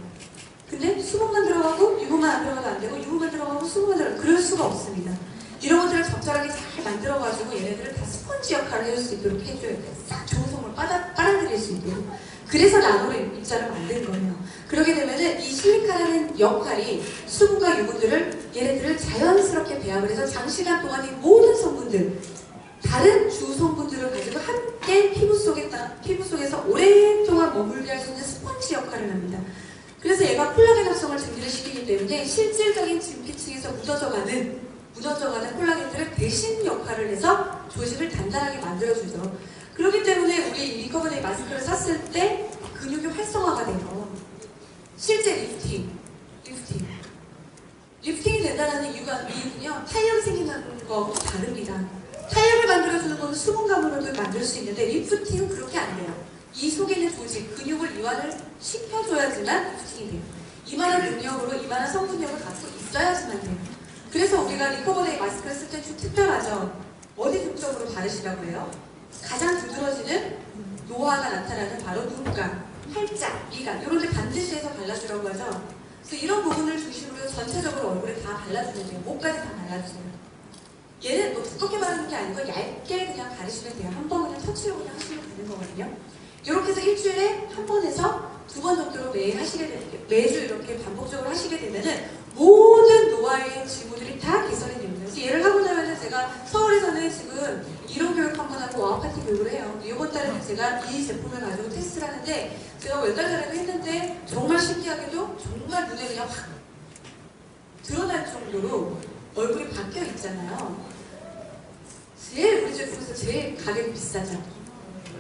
근데 수분만 들어가고 유분만 안 들어가도 안 되고 유분만 들어가고 수분만 들어가고 그럴 수가 없습니다. 이런 것들을 적절하게 잘 만들어 가지고 얘네들을 다 스펀지 역할을 해줄 수 있도록 해줘야 돼요. 싹 좋은 성분을 빨아들일 수 있도록. 그래서 나노로 입자를 만든 거예요. 그러게 되면은 이 실리카라는 역할이 수분과 유분들을 얘네들을 자연스럽게 배합을 해서 장시간 동안 이 모든 성분들, 다른 주 성분들을 가지고 함께 피부 속에서 오랫동안 머물게 할 수 있는 스펀지 역할을 합니다. 그래서 얘가 콜라겐 합성을 증기를 시키기 때문에 실질적인 진피층에서 묻어져가는 콜라겐들을 대신 역할을 해서 조직을 단단하게 만들어주죠. 그렇기 때문에 우리 리커버데이 마스크를 샀을 때 근육이 활성화가 돼요. 실제 리프팅이 된다는 이유는요, 탄력이 생기는 거하고 다릅니다. 탄력을 만들어주는 건 수분감으로도 만들 수 있는데 리프팅은 그렇게 안 돼요. 이 속에 있는 조직, 근육을 이완을 시켜줘야지만 리프팅이 돼요. 이만한 능력으로 이만한 성분력을 갖고 있어야지만 돼요. 그래서 우리가 리커버데이 마스크를 쓸 때 좀 특별하죠. 어디 중점으로 바르시라고 해요? 가장 두드러지는 노화가 나타나는 바로 눈가, 팔자, 미간 이런 데 반드시 해서 발라주라고 하죠. 그래서 이런 부분을 중심으로 전체적으로 얼굴에 다 발라주면 돼요. 목까지 다 발라주세요. 얘는 뭐 두껍게 바르는 게 아니고 얇게 그냥 바르시면 돼요. 한 번 그냥 터치로 그냥 하시면 되는 거거든요. 이렇게 해서 일주일에 한 번에서 2번 정도로 매주 이렇게 반복적으로 하시게 되면은 모든 노화의 징후들이 다 개선이 됩니다. 그래서 얘를 하고 나면은 제가 서울에서는 지금 이론 교육 한 번 하고 와우 파티 교육을 해요. 이번 달에는 제가 이 제품을 가지고 테스트를 하는데 제가 몇 달 전에도 했는데 정말 신기하게도 정말 눈에 그냥 확 드러날 정도로 얼굴이 바뀌어 있잖아요. 우리 제품에서 제일 가격이 비싸죠.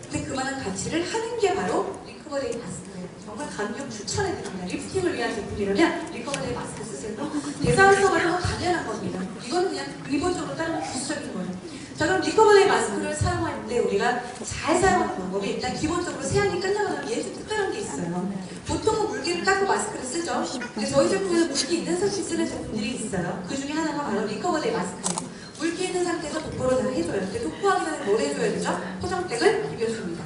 근데 그만한 가치를 하는 게 바로 리커버데이 마스크예요. 정말 강력 추천해드립니다. 리프팅을 위한 제품이라면 리커버데이 마스크 쓰세요. 대사활성화는 당연한 겁니다. 이건 그냥 기본적으로 따르는 부수적인 거예요. 자, 그럼 리커버데이 마스크를 사용할 때 우리가 잘 사용하는 방법이 일단 기본적으로 세안이 끝나고 나면 얘 좀 특별한 게 있어요. 보통은 물기를 닦고 마스크를 쓰죠. 근데 저희 제품에는 물기 있는 상태 쓰는 제품들이 있어요. 그 중에 하나가 바로 리커버데이 마스크예요. 물기 있는 상태에서 도포를 다 해줘요. 근데 도포하기 전에 뭘 해줘야 되죠? 포장백을 비벼줍니다.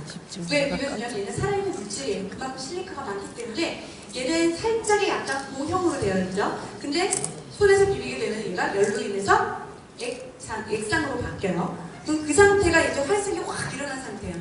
왜 비벼주냐면 얘는 살아있는 물질이에요. 그만큼 실리카가 많기 때문에 얘는 살짝의 약간 고형으로 되어 있죠. 근데 손에서 비비게 되면 얘가 열로 인해서 액상으로 바뀌어요. 그럼 그 상태가 이제 활성이 확 일어난 상태예요.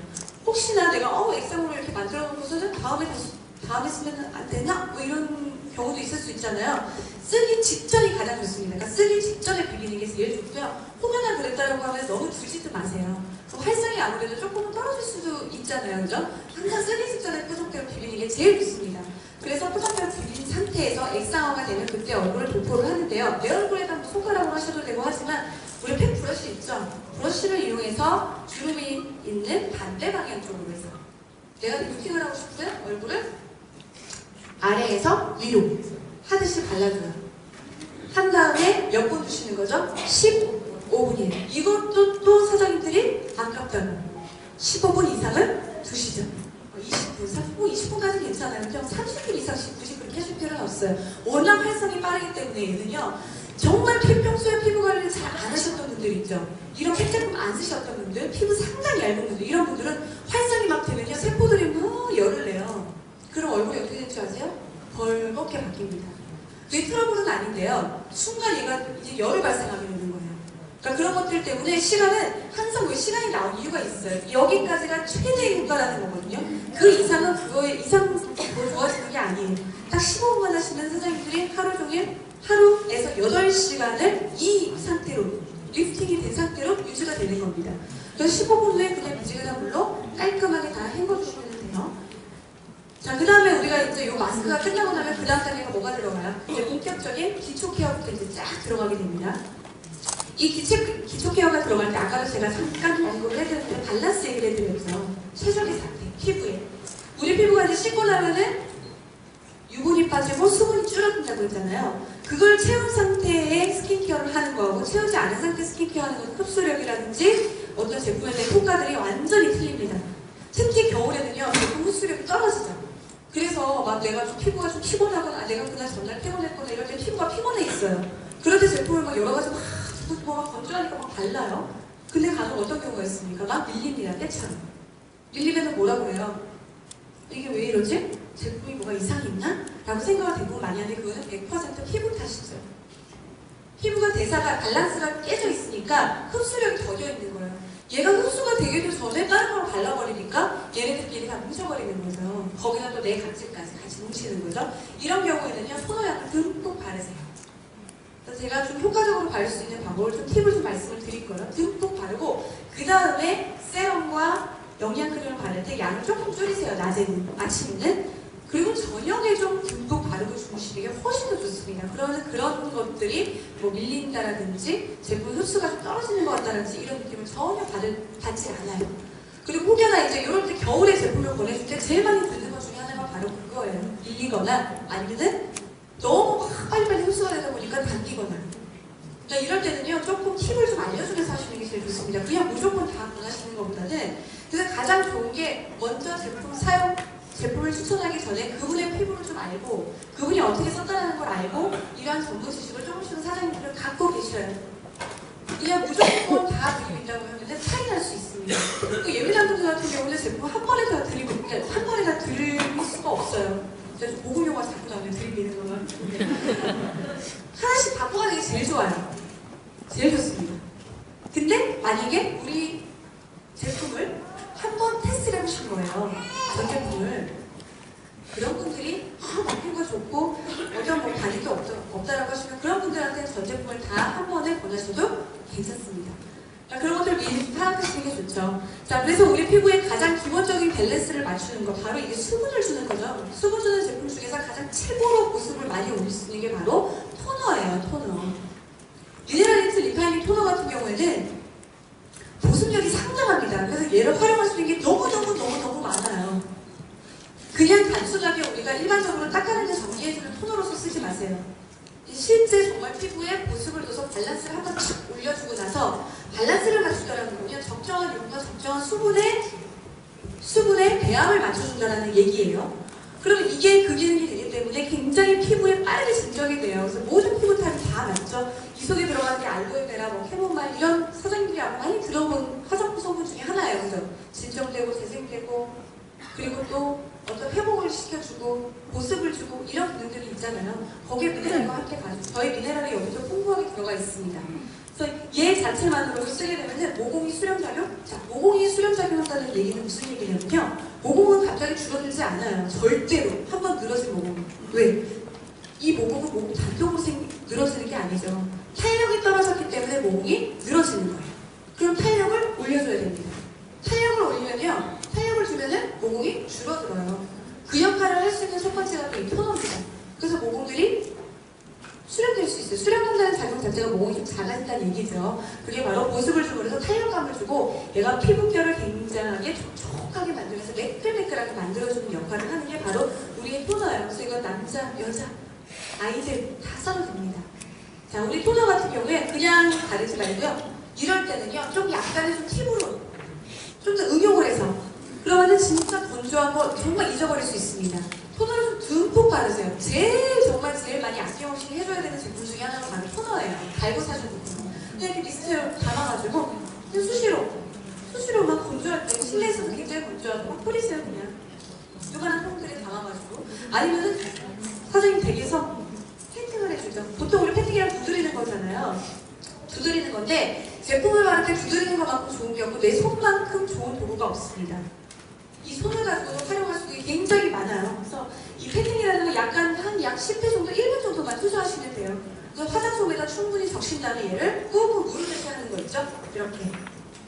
혹시나 내가 액상으로 이렇게 만들어 놓고서는 다음에 쓰면 안 되나? 뭐 이런 경우도 있을 수 있잖아요. 쓰기 직전이 가장 좋습니다. 그러니까 쓰기 직전에 비비는 게 제일 좋고요. 혹여나 그랬다라고 하면 너무 두지도 마세요. 활성이 아무래도 조금은 떨어질 수도 있잖아요. 그죠? 항상 쓰기 직전에 포장대로 비비는 게 제일 좋습니다. 그래서 포장대로 비빈 상태에서 액상화가 되면 그때 얼굴을 도포를 하는데요. 내 얼굴에다 손가락으로 하셔도 되고 하지만 우리 펜 브러쉬 있죠? 브러쉬를 이용해서 주름이 있는 반대 방향 쪽으로 해서 내가 리프팅을 하고 싶으면 얼굴을 아래에서 위로 하듯이 발라줘요. 한 다음에 몇 분 두시는 거죠? 15분이에요. 이것도 또 사장님들이 아깝다고 15분 이상을 두시죠. 20분, 20분까지 괜찮아요. 근데 30분 이상씩 굳이 그렇게 하실 필요는 없어요. 워낙 활성이 빠르기 때문에 얘는요. 정말 평소에 피부 관리를 잘 안 하셨던 분들 있죠. 이런 팩제품 안 쓰셨던 분들, 피부 상당히 얇은 분들, 이런 분들은 활성이 막 되면요. 세포들이 막 열을 내요. 그럼 얼굴이 어떻게 될지 아세요? 벌겋게 바뀝니다. 왜 트러블은 아닌데요. 순간 얘가 이제 열을 발생하게 되는 거예요. 그러니까 그런 것들 때문에 시간은 항상 왜 시간이 나온 이유가 있어요. 여기까지가 최대의 효과라는 거거든요. 그 이상은 그거에 이상 더 좋아지는 게 아니에요. 딱 15분만 하시면 선생님들이 하루 종일 하루에서 8시간을 이 상태로 리프팅이 된 상태로 유지가 되는 겁니다. 그래서 15분 후에 그냥 미지근한 물로 깔끔하게 다 헹궈주시면 돼요. 자, 그 다음에 우리가 이제 이 마스크가 끝나고 나면 그 다음 단계가 뭐가 들어가요? 이제 본격적인 기초 케어부터 이제 쫙 들어가게 됩니다. 이 기초 케어가 들어갈 때 아까도 제가 잠깐 언급을 해드렸는데 밸런스 얘기를 해드렸죠. 최적의 상태, 피부에. 우리 피부가 이제 씻고 나면은 유분이 빠지고 수분이 줄어든다고 했잖아요. 그걸 채운 상태의 스킨케어를 하는 거하고 채우지 않은 상태 스킨케어 하는 건 흡수력이라든지 어떤 제품에 대한 효과들이 완전히 틀립니다. 특히 겨울에는요, 제품 흡수력이 떨어지죠. 그래서 막 내가 좀 피부가 좀 피곤하거나 내가 그날 전날 피곤했거나 이럴 때 피부가 피곤해 있어요. 그럴 때 제품을 막 여러 가지 막 건조하니까 막 발라요. 근데 간혹 어떤 경우가 있습니까? 막 밀립니다. 때처럼. 밀리면 뭐라고 그래요? 이게 왜 이러지? 제품이 뭐가 이상이 있나? 라고 생각을 대부분 많이 하는데 그거는 100% 피부 탓이죠. 피부가 대사가 밸런스가 깨져 있으니까 흡수력이 더뎌 있는 거예요. 얘가 흡수가 되기도 전에 다른 걸 발라버리니까 얘네들끼리 다 뭉쳐버리는 거죠. 거기다 또 내 각질까지 같이 뭉치는 거죠. 이런 경우에는요, 토너약을 듬뿍 바르세요. 그래서 제가 좀 효과적으로 바를 수 있는 방법을 좀 팁을 좀 말씀을 드릴 거예요. 듬뿍 바르고 그 다음에 세럼과 영양크림을 바를 때 양을 조금 줄이세요. 낮에는, 아침에는. 그리고 저녁에 좀 듬뿍 바르고 주무시는 게 훨씬 더 좋습니다. 그러면 그런 것들이 뭐 밀린다라든지 제품 흡수가 좀 떨어지는 것 같다든지 이런 느낌을 전혀 받지 않아요. 그리고 혹여나 이제 이럴 때 겨울에 제품을 보내줄 때 제일 많이 듣는 것 중에 하나가 바로 그거예요. 밀리거나 아니면은 너무 막 빨리빨리 흡수가 되다 보니까 당기거나. 그러니까 이럴 때는요, 조금 팁을 좀 알려주면서 하시는 게 제일 좋습니다. 그냥 무조건 다 권하시는 것보다는. 그래서 가장 좋은 게 먼저 제품을 추천하기 전에 그분의 피부를 좀 알고 그분이 어떻게 썼다는 걸 알고 이러한 정보 지식을 조금씩은 사장님들은 갖고 계셔요. 그냥 무조건 다 드립인다고 하면 차이 날 수 있습니다. 그 예민한 분들 같은 경우는 제품 한 번에 다 드리고, 그러니까 한 번에 다 드릴 수가 없어요. 그래서 보급용어가 자꾸 나오면 드리는 거만. 하나씩 바꿔가는 게 제일 좋아요. 제일 좋습니다. 근데 만약에 우리 제품을 한번 테스트를 해보신 거예요. 전 제품을. 그런 분들이 맡긴 거 좋고 어떤 뭐 반응도 없다라고 하시면 그런 분들한테는 전 제품을 다 한 번에 권하셔도 괜찮습니다. 자, 그런 것들 미리 파악하시는 게 좋죠. 자, 그래서 우리 피부에 가장 기본적인 밸런스를 맞추는 거 바로 이게 수분을 주는 거죠. 수분 주는 제품 중에서 가장 최고로 보습을 많이 올릴 수 있는 게 바로 토너예요. 토너. 미네랄리트 리파이닝 토너 같은 경우에는 보습력이 상당합니다. 그래서 얘를 활용할 수 있는 게 너무너무 많아요. 그냥 단순하게 우리가 일반적으로 닦아내는 정리해주는 토너로서 쓰지 마세요. 실제 정말 피부에 보습을 줘서 밸런스를 한번 탁 올려주고 나서 밸런스를 맞춘다는 거는요, 적정한 용과 적정한 수분의 배합을 맞춰준다는 얘기예요. 그러면 이게 그 기능이 되기 때문에 굉장히 피부에 빠르게 진정이 돼요. 그래서 모든 피부 타입이 다 맞죠. 이 속에 들어가는 게 알로에베라, 뭐 캐모마일 이런 사장님들이 아마 많이 들어본 화장품 성분 중에 하나예요. 그죠? 진정되고 재생되고 그리고 또 어떤 회복을 시켜주고 보습을 주고 이런 기능들이 있잖아요. 거기에 미네랄과 함께 가죠. 저희 미네랄이 여기서 풍부하게 들어가 있습니다. 그래서 얘 자체만으로도 쓰게 되면 모공이 수렴작용? 자, 모공이 수렴작용한다는 얘기는 무슨 얘기냐면요. 모공은 갑자기 줄어들지 않아요. 절대로. 한번 늘어진 모공. 왜? 이 모공은 모공 단독으로 늘어지는 게 아니죠. 탄력이 떨어졌기 때문에 모공이 늘어지는 거예요. 그럼 탄력을 올려줘야 됩니다. 탄력을 올리면요. 탄력을 주면은 모공이 줄어들어요. 그 역할을 할 수 있는 첫 번째가 이 토너입니다. 그래서 모공들이 수렴될 수 있어요. 수렴한다는 작용 자체가 모공이 좀 작아진다는 얘기죠. 그게 바로 보습을 주고 그래서 탄력감을 주고 얘가 피부결을 굉장하게 촉촉하게 만들면서 매끌매끌하게 만들어주는 역할을 하는 게 바로 우리의 토너예요. 그래서 이건 남자, 여자, 아이들 다 써도 됩니다. 자, 우리 토너 같은 경우에 그냥 바르지 말고요. 이럴 때는요, 좀 약간의 좀 팁으로 좀 더 응용을 해서 그러면은 진짜 건조한 거 정말 잊어버릴 수 있습니다. 토너를 좀 듬뿍 바르세요. 제일 많이 아낌없이 해줘야 되는 제품 중에 하나가 바로 토너예요. 달고 사준 제품. 그냥 이렇게 미스트를 담아가지고 그냥 수시로 막 건조할 때 실내에서 굉장히 건조하고 막 뿌리세요. 그냥 요만한 통들에 담아가지고. 아니면은 사장님 댁에서 패팅을 해주죠. 보통 우리 패팅이랑 두드리는 거잖아요. 두드리는 건데 제품을 바를 때 두드리는 것만큼 좋은 게 없고 내 손만큼 좋은 도구가 없습니다. 이 손을 가지고도 활용할 수 있는 게 굉장히 많아요. 그래서 이 패팅이라는 건 약간 한 약 10회 정도, 1분 정도만 투자하시면 돼요. 그래서 화장솜에다 충분히 적신 다음에 얘를 꾹꾹 누르듯이 하는 거 있죠? 이렇게.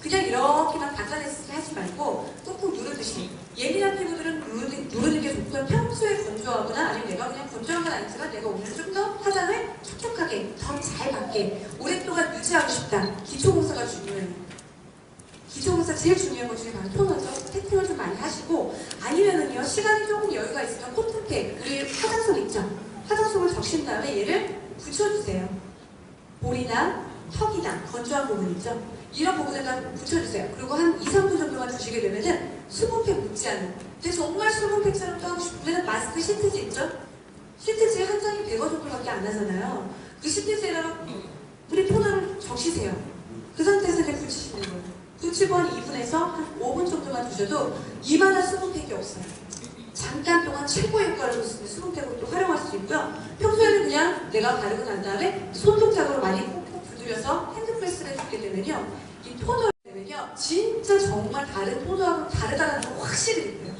그냥 이렇게만 닦아내듯이 하지 말고 꾹꾹 누르듯이. 예민한 피부들은 누르는 게 좋고요. 평소에 건조하거나 아니면 내가 그냥 건조한 건 아니지만 내가 오늘 좀 더 화장을 촉촉하게, 더 잘 받게, 오랫동안 유지하고 싶다. 기초공사가 중요해요. 기초공사 제일 중요한 것 중에 바로 토너죠. 패팅을 좀 많이 하시고 아니면은요 시간이 조금 여유가 있으면 코튼팩 우리 화장솜 있죠? 화장솜을 적신 다음에 얘를 붙여주세요. 볼이나 턱이나 건조한 부분 있죠? 이런 부분에다 붙여주세요. 그리고 한 2, 3분 정도만 두시게 되면은 수분팩 묻지 않은. 근데 정말 수분팩처럼 또 하고 싶으면 마스크 시트지 있죠? 시트지 한 장이 100원 정도밖에 안 하잖아요. 그 시트지에다가 우리 토너를 적시세요. 그 상태에서 이렇게 붙이시는 거예요. 붙이고 한 2분에서 한 5분 정도만 두셔도 이만한 수분팩이 없어요. 자, 잠깐 동안 최고의 효과를 줄 수 있는 수분팩으로 또 활용할 수 있고요. 평소에는 그냥 내가 바르고 난 다음에 손동작으로 많이 콕콕 두드려서 핸드프레스를 해주게 되면요. 이 토너를 되면요. 진짜 정말 다른 토너하고 다르다는 걸 확실히 느껴요.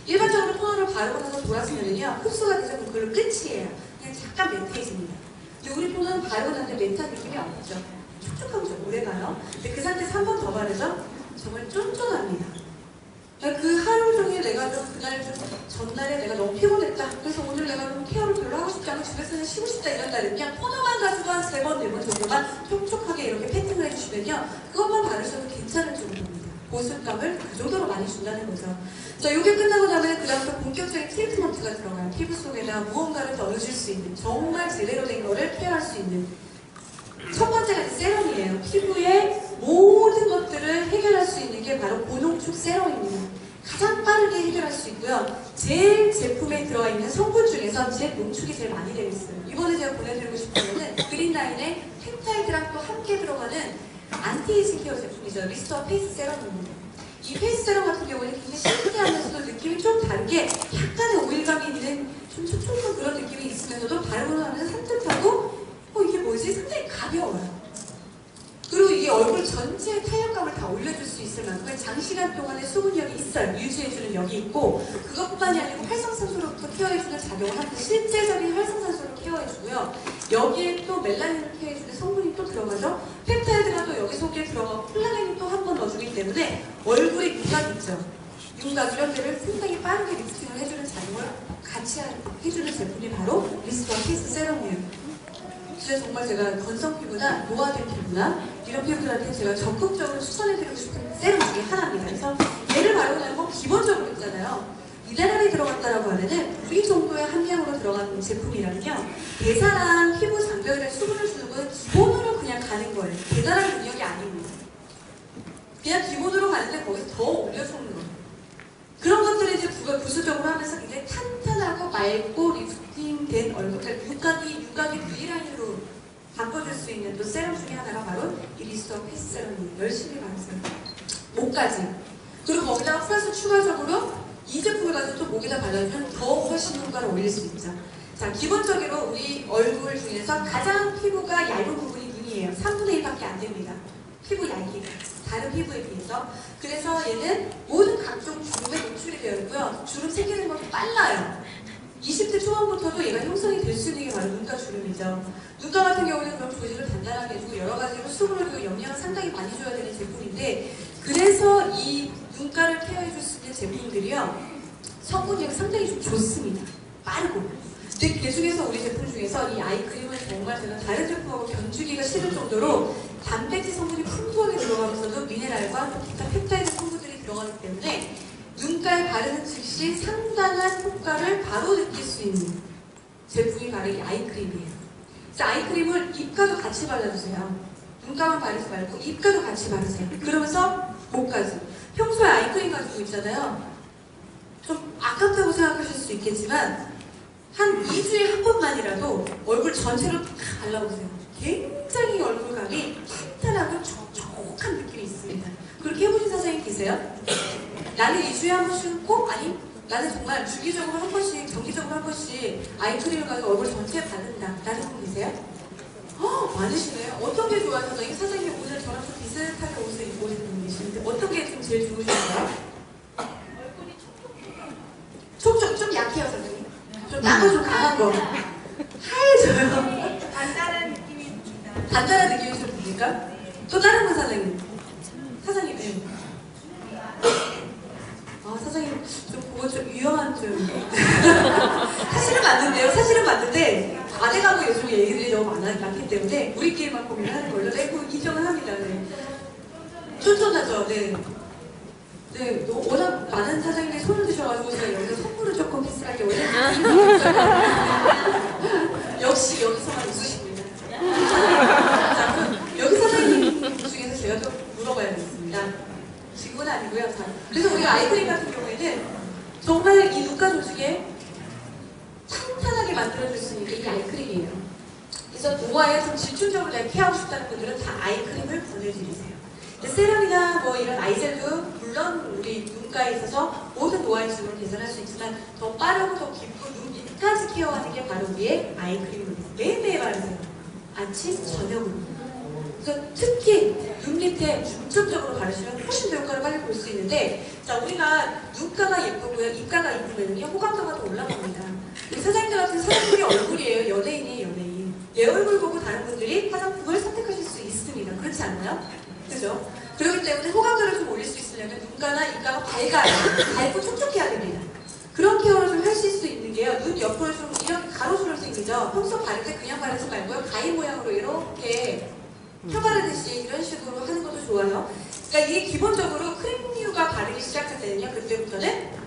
일반적으로 토너를 바르고 나서 돌았으면요. 흡수가 되죠. 그걸로 끝이에요. 그냥 잠깐 매트해집니다. 근데 우리 토너는 바르고 나서 매트한 느낌이 없죠. 촉촉하죠. 오래가요. 근데 그 상태에서 한 번 더 바르죠. 정말 쫀쫀합니다. 그 하루 종일 내가 좀 그날 좀 전날에 내가 너무 피곤했다. 그래서 오늘 내가 좀 케어를 별로 하고 싶지 않고 집에서 그냥 쉬고 싶다 이런 날은 그냥 토너만 가지고 한 3번, 4번 정도만 촉촉하게 이렇게 패팅을 해주시면요. 그것만 바르셔도 괜찮을 정도입니다. 보습감을 그 정도로 많이 준다는 거죠. 자, 이게 끝나고 나면 그 다음부터 본격적인 트리트먼트가 들어가요. 피부 속에다 무언가를 더 넣어줄 수 있는 정말 제대로 된 거를 케어할 수 있는 첫 번째가 세럼이에요. 피부의 모든 것들을 해결할 수 있는 게 바로 고농축 세럼입니다. 가장 빠르게 해결할 수 있고요. 제일 제품에 들어가 있는 성분 중에서 제 농축이 제일 많이 되어 있어요. 이번에 제가 보내드리고 싶은 거는 그린라인의 펩타이드랑 또 함께 들어가는 안티에이징 케어 제품이죠. 리스토어 페이스 세럼입니다. 이 페이스 세럼 같은 경우는 굉장히 신기하면서도 느낌이 좀 다르게 약간의 오일감이 있는 좀 촉촉한 그런 느낌이 있으면서도 바르고 나면 산뜻하고 이게 뭐지? 상당히 가벼워요. 그리고 이게 얼굴 전체의 탄력감을 다 올려줄 수 있을 만큼의 장시간 동안의 수분력이 있어요. 유지해주는 역이 있고 그것뿐만이 아니고 활성산소로부터 케어해주는 작용을 하고 실제적인 활성산소를 케어해주고요. 여기에 또 멜라닌을 케어해주는 성분이 또 들어가죠. 펩타이드가 또 여기 속에 들어가고 콜라겐이 또 한 번 넣어주기 때문에 얼굴에 윤곽 있죠. 윤곽 이런 데를 상당히 빠르게 리프팅을 해주는 작용을 같이 해주는 제품이 바로 리스토어 페이스 세럼이에요. 진짜 정말 제가 건성 피부나 노화된 피부나 이런 피부들한테 제가 적극적으로 추천해드리고 싶은 세럼 중에 하나입니다. 그래서 얘를 바르고 나면 기본적으로 있잖아요. 미네랄이 들어갔다라고 하면은 우리 정도의 함량으로 들어가는 제품이라면요. 대사랑 피부 장벽에 수분을 주는 건 기본으로 그냥 가는 거예요. 대단한 능력이 아닙니다. 그냥 기본으로 가는데 거기서 더 올려주는 거예요. 그런 것들을 이제 부수적으로 하면서 굉장히 탄탄하고 맑고 리프팅된 얼굴, 그러니까 윤곽이 V라인으로 바꿔줄 수 있는 또 세럼 중에 하나가 바로 이 리스토어 페이스 세럼이에요. 열심히 바르세요. 목까지. 그리고 거기다가 플러스 추가적으로 이 제품을 가지고 또 목에다 발라주면 더 훨씬 효과를 올릴 수 있죠. 자, 기본적으로 우리 얼굴 중에서 가장 피부가 얇은 부분이 눈이에요. 3분의 1밖에 안 됩니다. 피부 얇기가. 다른 피부에 비해서. 그래서 얘는 모든 각종 주름에 노출이 되어 있고요. 주름 생기는 것도 빨라요. 20대 초반부터도 얘가 형성이 될 수 있는 게 바로 눈가 주름이죠. 눈가 같은 경우는 그럼 조직을 단단하게 해주고 여러 가지로 수분을 주고 영양을 상당히 많이 줘야 되는 제품인데 그래서 이 눈가를 케어해줄 수 있는 제품들이요. 성분력이 상당히 좀 좋습니다. 빠르고. 근데 그 중에서 우리 제품 중에서 이 아이크림은 정말 제가 다른 제품하고 견주기가 싫을 정도로 단백질 성분이 풍부하게 들어가면서도 미네랄과 기타 펩타이드 성분들이 들어가기 때문에 눈가에 바르는 즉시 상당한 효과를 바로 느낄 수 있는 제품이 바로 이 아이크림이에요. 그래서 아이크림을 입가도 같이 발라주세요. 눈가만 바르지 말고 입가도 같이 바르세요. 그러면서 목까지. 평소에 아이크림 가지고 있잖아요. 좀 아깝다고 생각하실 수 있겠지만 한 2주에 한 번만이라도 얼굴 전체로 다 발라보세요. 굉장히 얼굴감이 탄탄하고 촉촉한 느낌이 있습니다. 그렇게 해보신 사장님 계세요? 나는 2주에 한 번씩 꼭 아니 나는 정말 주기적으로 한 번씩 정기적으로 한 번씩 아이크림을 가지고 얼굴 전체에 바른다. 라는 분 계세요? 많으시네요. 어떤 게 좋아요? 사장님? 사장님 오늘 저랑 좀 비슷하게 옷을 입고 오신 분 계시는데 어떤 게 좀 제일 좋으신가요? 얼굴이 촉촉 좀 약해요 사장님. 좀 나도 좀 강한 거. 하얘져요. 단단한 느낌이 듭니다. 단단한 느낌이 좀 듭니까? 또 다른 분 사장님. 사장님 네. 사장님 좀 그거 좀 유용한 좀 사실은 맞는데요. 사실은 맞는데 다 돼가고 요즘에 얘기들이 너무 많기 때문에 우리끼리만 고민을 하는 걸로 그 인정을 합니다. 네. 쫀쫀하죠. 네. 네, 워낙 많은 사장님이 손을 드셔가지고 제가 여기서 선물을 조금 비슷하게 원했는데 역시 여기서만 웃으십니다. 자, 그럼 여기 사장님 중에서 제가 좀 물어봐야겠습니다. 지금은 아니고요. 자, 그래서 우리가 아이크림 같은 경우에는 정말 이 눈가 조직에 탄탄하게 만들어줄 수 있는 게 이 아이크림이에요. 그래서 노화에 좀 집중적으로 케어하고 싶다는 분들은 다 아이크림을 권해드리세요. 세럼이나 뭐 이런 아이젤도 물론 물론 우리 눈가에 있어서 모든 노화의 개선할 수 있지만 더 빠르고 더 깊고 눈 밑까지 케어하는 게 바로 우리의 아이크림입니다. 매일매일 바르세요. 아침, 저녁으로. 그래서 특히 눈 밑에 중점적으로 바르시면 훨씬 더 효과를 빨리 볼 수 있는데, 자, 우리가 눈가가 예쁘고요, 입가가 이쁘면요 호감도가 더 올라갑니다. 우리 사장님들 같은 사장님이 얼굴이에요. 연예인이에요, 연예인. 내 얼굴 보고 다른 분들이 화장품을 선택하실 수 있습니다. 그렇지 않나요? 그죠? 그렇기 때문에 호감도를 좀 올릴 수 있으려면 눈가나 입가가 밝고 촉촉해야 됩니다. 그런 케어를 좀 하실 수 있는 게요, 눈 옆으로 좀 이렇게 가로수로 생기죠. 평소 바를 때 그냥 바르지 말고요, 가위 모양으로 이렇게 펴 바르듯이 이런 식으로 하는 것도 좋아요. 그러니까 이게 기본적으로 크림류가 바르기 시작할 때는요, 그때부터는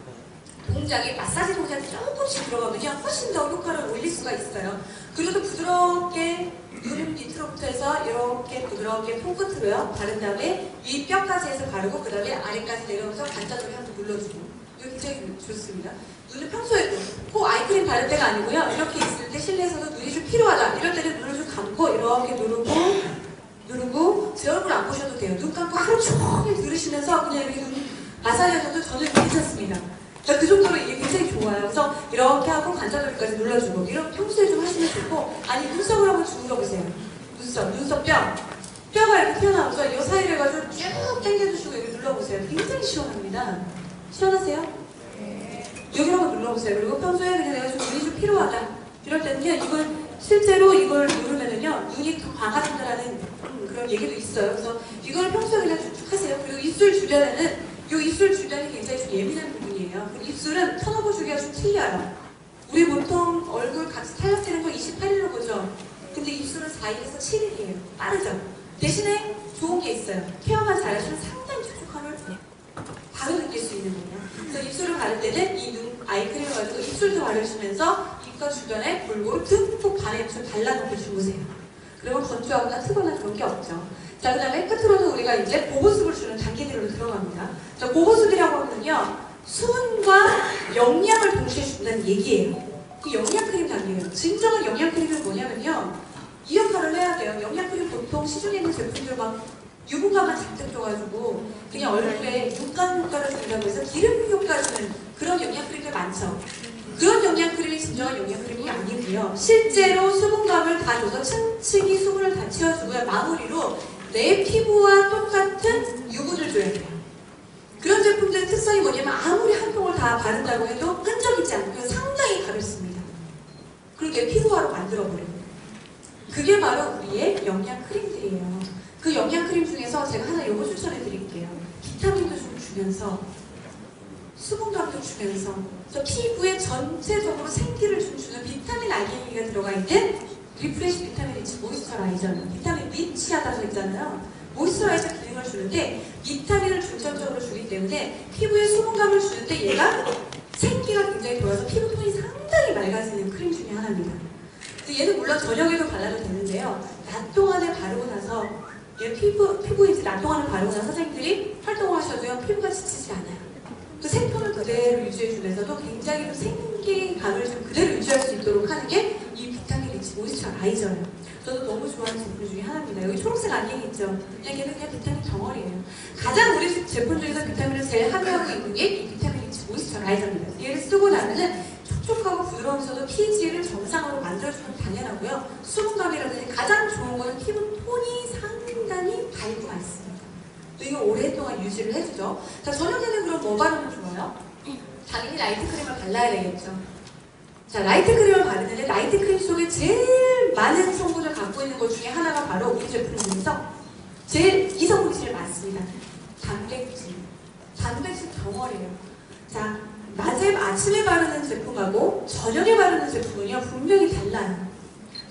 동작이 마사지 동작이 조금씩 들어가면요 훨씬 더 효과를 올릴 수가 있어요. 그리고 또 부드럽게 눈 밑으로부터 해서 이렇게 부드럽게 손끝으로요 바른 다음에 위 뼈까지 해서 바르고 그 다음에 아래까지 내려오면서 간단하게 한번 눌러주고, 이거 굉장히 좋습니다. 눈을 평소에도 꼭 아이크림 바를 때가 아니고요, 이렇게 있을 때 실내에서도 눈이 좀 필요하다 이럴 때는 눈을 좀 감고 이렇게 누르고 제 얼굴 안 보셔도 돼요. 눈 감고 하루 종일 들으시면서 그냥 이렇게 눈 마사지 하셔도 저는 괜찮습니다. 그러니까 그 정도로 이게 굉장히 좋아요. 그래서 이렇게 하고 관자놀이까지 눌러주고, 이런 평소에 좀 하시면 좋고, 아니 눈썹을 한번 주물러 보세요. 눈썹 뼈가 이렇게 튀어나와서 이 사이를 해가지고 쭉 당겨주시고 여기 눌러보세요. 굉장히 시원합니다. 시원하세요? 여기 한번 눌러보세요. 그리고 평소에 그냥 내가 좀 눈이 좀 필요하다 이럴 때는요, 실제로 이걸 누르면은요 눈이 더 강화된다라는 그런 얘기도 있어요. 그래서 이걸 평소에 그냥 쭉쭉 하세요. 그리고 입술 주변에는 이 입술 주변이 굉장히 좀 예민한 부분이에요. 입술은 턴오버 주기가 좀 틀려요. 우리 보통 얼굴 같이 탄력되는 거 28일로 보죠. 근데 입술은 4일에서 7일이에요. 빠르죠. 대신에 좋은 게 있어요. 케어만 잘하시면 상당히 촉촉함을 바로 느낄 수 있는 거예요. 그래서 입술을 바를 때는 이 눈 아이크림을 가지고 입술도 바르시면서 입가 주변에 골고루 듬뿍 반에 좀 발라놓고 주무세요. 그러면 건조하거나 트거나 그런 게 없죠. 자, 그 다음에 끝으로는 우리가 이제 보보습을 주는 단계들로 들어갑니다. 자, 보보습이라고 하면요, 수분과 영양을 동시에 준다는 얘기예요. 그 영양크림 단계예요. 진정한 영양크림은 뭐냐면요, 이 역할을 해야 돼요. 영양크림 보통 시중에 있는 제품들 막 유분감만 잔뜩 줘가지고 그냥 얼굴에 윤감 효과를 준다고 해서 기름 효과를 주는 그런 영양크림들 많죠. 그런 영양크림이 진정한 영양크림이 아니고요, 실제로 수분감을 다 줘서 층층이 수분을 다 채워주고요, 마무리로 내 피부와 똑같은 유분을 줘야 돼요. 그런 제품들의 특성이 뭐냐면 아무리 한 통을 다 바른다고 해도 끈적이지 않고 상당히 가볍습니다. 그리고 내 피부화로 만들어버려요. 그게 바로 우리의 영양크림들이에요. 그 영양크림 중에서 제가 하나 요거 추천해 드릴게요. 비타민도 좀 주면서 수분감도 주면서 저 피부에 전체적으로 생기를 좀 주는 비타민 알갱이가 들어가 있는 리프레시 비타민 리치 모이스처라이저는 비타민 리치하다고 했잖아요. 모이스처라이저 기능을 주는데 비타민을 중점적으로 주기 때문에 피부에 수분감을 주는데 얘가 생기가 굉장히 돌아서 피부 톤이 상당히 맑아지는 크림 중에 하나입니다. 얘는 물론 저녁에도 발라도 되는데요, 낮 동안에 바르고 나서 얘 피부에 이제 낮 동안에 바르고 나서 선생님들이 활동을 하셔도요 피부가 지치지 않아요. 그 생톤을 그대로 유지해주면서도 굉장히 생기감을 좀 그대로 유지할 수 있도록 하는 게 이 비타민 리치 모이스처라이저예요. 저도 너무 좋아하는 제품 중에 하나입니다. 여기 초록색 알갱이 있죠? 그냥 얘는 그냥 비타민 덩어리예요. 가장 우리 제품 중에서 비타민을 제일 함유하고 있는 게 이 비타민 리치 모이스처라이저입니다. 얘를 쓰고 나면은 촉촉하고 부드러우면서도 피지를 정상으로 만들어주면 당연하고요, 수분감이라든지 가장 좋은 거는 피부 톤이 상당히 밝고 맑습니다. 이거 오랫동안 유지를 해주죠. 자, 저녁에는 그럼 뭐 바르면 좋아요? 당연히 라이트 크림을 발라야 되겠죠. 자, 라이트 크림을 바르는데 라이트 크림 속에 제일 많은 성분을 갖고 있는 것 중에 하나가 바로 우리 제품 중에서 이 성분이 제일 많습니다. 단백질 덩어리예요. 자, 아침에 바르는 제품하고 저녁에 바르는 제품은요 분명히 달라요.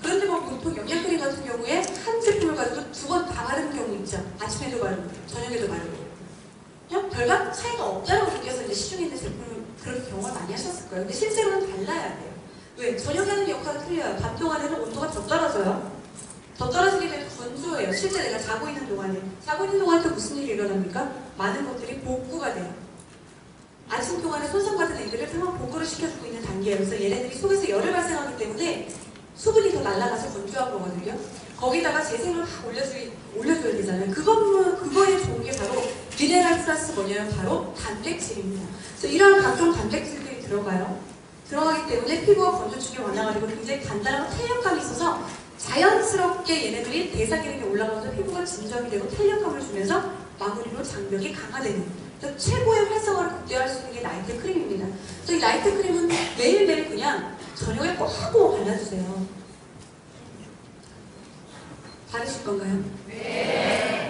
그런데 뭐 보통 영양크림 같은 경우에 한 제품을 가지고 2번 다 바르는 경우 있죠. 아침에도 바르고 저녁에도 바르고 그냥 별반 차이가 없다고 느껴서 이제 시중에 있는 제품을 그렇게 경험을 많이 하셨을 거예요. 근데 실제로는 달라야 돼요. 왜? 저녁에 하는 역할은 틀려요. 밤 동안에는 온도가 더 떨어져요. 더 떨어지게 되면 건조해요. 실제 내가 자고 있는 동안에 또 무슨 일이 일어납니까? 많은 것들이 복구가 돼요. 아침 동안에 손상받은 애들을 상황 복구를 시켜주고 있는 단계예요. 그래서 얘네들이 속에서 열을 발생하기 때문에 수분이 더 날아가서 건조한 거거든요. 거기다가 재생을 다 올려줘야 되잖아요. 그거에 좋은 게 바로 미네랄 플러스 뭐냐면 바로 단백질입니다. 그래서 이런 각종 단백질들이 들어가기 때문에 피부가 건조증이 완화가되고 굉장히 간단하고 탄력감이 있어서 자연스럽게 얘네들이 대사 기능이 올라가면서 피부가 진정이 되고 탄력감을 주면서 마무리로 장벽이 강화되는, 그래서 최고의 활성화를 극대화할 수 있는 게 나이트 크림입니다. 그래서 이 나이트 크림은 매일매일 그냥 저녁에 꼭 하고 발라주세요. 바르실 건가요? 네.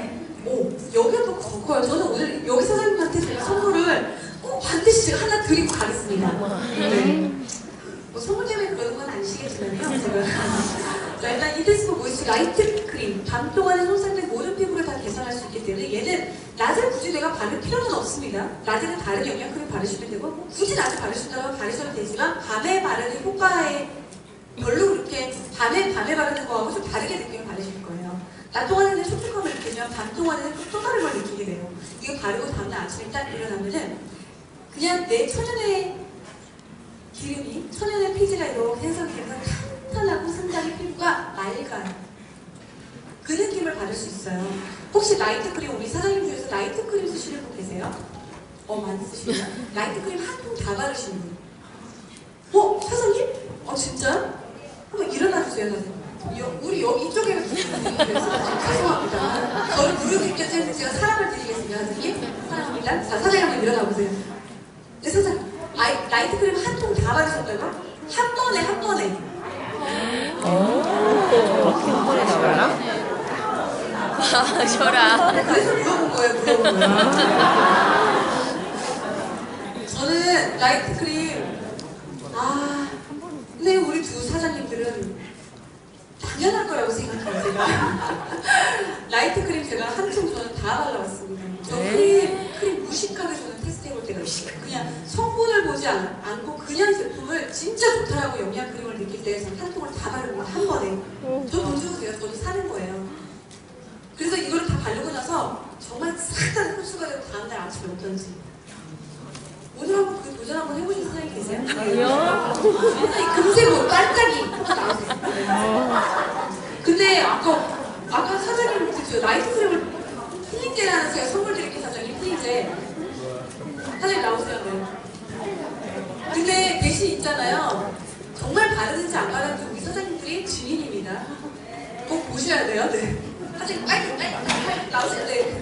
오, 여기가 또 커요. 저는 오늘 여기 사장님한테 제가 선물을 꼭 반드시 제가 하나 드리고 가겠습니다. 네. 뭐 선물 때문에 그러는 건 아니시겠지만요. 제가. 자, 일단 인텐시브 모이스처 라이트 크림. 밤 동안에 손상된 모든 피부를 다 개선할 수 있기 때문에 얘는 낮에 굳이 내가 바를 필요는 없습니다. 낮에는 다른 영양 크림 바르시면 되고, 뭐 굳이 낮에 바르신다면 바르셔도 되지만 밤에 바르는 효과에 별로 그렇게 밤에 바르는 거하고 좀 다르게 느낌을 받으실 거예요. 낮 동안에는 촉촉함을 느끼지만 밤 동안에는 또 다른 걸 느끼게 돼요. 이거 바르고 다음날 아침에 딱 일어나면은 그냥 내 천연의 기름이, 천연의 피지가 이렇게 생성이 되면서 탄탄하고 상당히 피부가 맑아요. 그 느낌을 받을 수 있어요. 혹시 나이트 크림, 우리 사장님 중에서 나이트 크림 쓰시는 분 계세요? 많이 쓰시나요? 나이트 크림 한 통 다 바르시는 분. 사장님? 진짜? 한번 일어나주세요, 사장님. 우리 여기 이쪽에 죄송합니다. 저를 부르기까지 해서 제가 사랑을 드리겠습니다, 사장님. 사랑합니다. 자, 사장님 한번 일어나보세요. 네, 사장님. 나이트 크림 한 통 다 바르셨다고? 한 번에. 그렇게 한 번에 나와라? 저라. 그래서 물어본 거예요. 저는 나이트 크림, 근데 우리 두 사장님들은 당연할 거라고 생각해요, 제가. 나이트 크림 제가 한 통 저는 다 발라봤습니다. 저 크림 무식하게 저는 테스트해볼 때가 있어요. 그냥 성분을 보지 않고 그냥 제품을 진짜 좋다라고 영양 크림을 느낄 때 저는 한 통을 다 바르는 거예요, 한 번에. 저 돈 주고 제가 저도 사는 거예요. 그래서 이거를 다 바르고 나서 정말 싹 다 흡수가 되고 다음날 아침에 어떤지. 오늘 한번 그 도전 한번 해보신 사장님 계세요? 아니요. 금세 뭐 반짝이 나오세요. 근데 아까 사장님 그죠? 나이트 크림을 필링제라는 제가 선물 드릴게요, 사장님. 필링제. 사장님 나오세요. 네. 근데 대신 있잖아요. 정말 바르는지 안 바르는지 우리 사장님들이 증인입니다. 꼭 보셔야 돼요. 네. 사장님 빨리 나오세요. 네.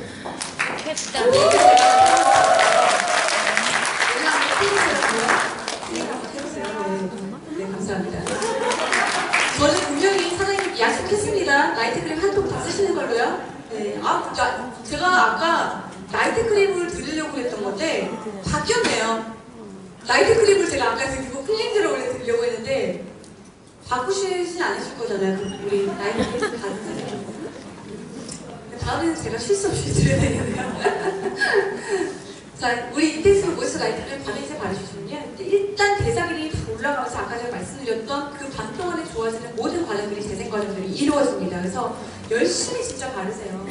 좋겠다. 네, 감사합니다. 저는 분명히 사장님 약속했습니다. 나이트 크림 한 통 다 쓰시는 걸로요. 네. 제가 아까 나이트 크림을 드리려고 했던 건데 바뀌었네요. 나이트 크림을 제가 아까 드리고 필링제를 원래 드리려고 했는데 바꾸시진 않으실 거잖아요. 우리 나이트 크림 받은 사장님. 다음에는 제가 실수 없이 드려야 되겠네요. 자, 우리 인텐시브 모이스처 라이트 크림 밤에 이제 바르시면요. 일단 대사 기능이 다 올라가면서 아까 제가 말씀드렸던 그 밤 동안에 좋아지는 모든 과정들이, 재생 과정들이 이루어집니다. 그래서 열심히 진짜 바르세요.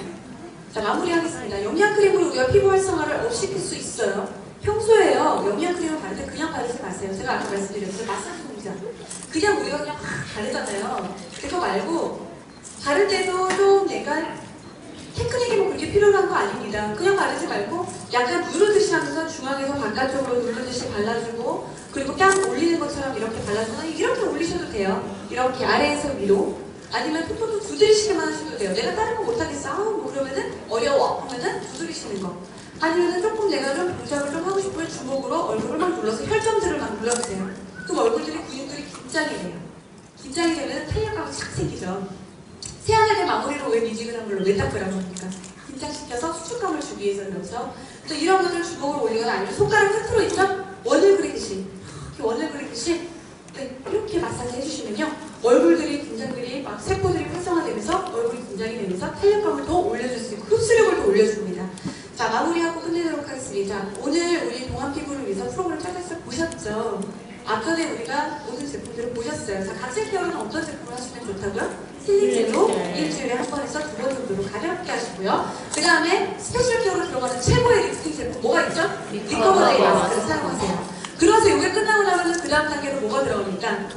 자, 마무리하겠습니다. 영양 크림으로 우리가 피부 활성화를 업시킬 수 있어요. 평소에요, 영양 크림을 바를 때 그냥 바르지 마세요. 제가 아까 말씀드렸죠. 마사지 동작. 그냥 우리가 그냥 막 바르잖아요. 그거 말고 바를 때도 좀 약간 테크닉이 뭐 그렇게 필요한 거 아닙니다. 그냥 바르지 말고 약간 누르듯이 하면서 중앙에서 바깥쪽으로 누르듯이 발라주고, 그리고 뺨 올리는 것처럼 이렇게 발라주고, 이렇게 올리셔도 돼요. 이렇게 아래에서 위로. 아니면 톡톡톡 두드리시기만 하셔도 돼요. 내가 다른 거 못하겠어. 뭐 그러면은 어려워 하면은 두드리시는 거. 아니면은 조금 내가 좀 동작을 좀 하고 싶으면 주먹으로 얼굴을 막 눌러서 혈점들을 막 눌러주세요. 그럼 얼굴들이 근육들이 긴장이 돼요. 긴장이 되면 탄력감이 착 생기죠. 세안할 마무리로 왜 미지근한 물로 왜 닦으라고 합니까? 긴장시켜서 수축감을 주기 위해서 그렇죠. 또 이런 것을 주먹으로 올리거나 아니면 손가락 끝으로 있죠? 원을 그리듯이 이렇게 원을 그리듯이 이렇게 마사지 해주시면요, 얼굴들이, 긴장들이 막 세포들이 활성화되면서 얼굴이 긴장이 되면서 탄력감을 더 올려줄 수 있고 흡수력을 더 올려줍니다. 자, 마무리하고 끝내도록 하겠습니다. 오늘 우리 동안 피부를 위해서 프로그램 짝짝짝 보셨죠? 앞전에 우리가 모든 제품들을 보셨어요. 자, 각색 케어는 어떤 제품을 하시면 좋다고요? 힐링제로 일주일에 한 번에서 두 번 정도로 가볍게 하시고요. 그 다음에 스페셜 케어로 들어가는 최고의 리프팅 제품 뭐가 있죠? 리커버데이 마스크를 사용하세요. 그래서 이게 끝나고 나면 그 다음 단계로 뭐가 들어갑니까?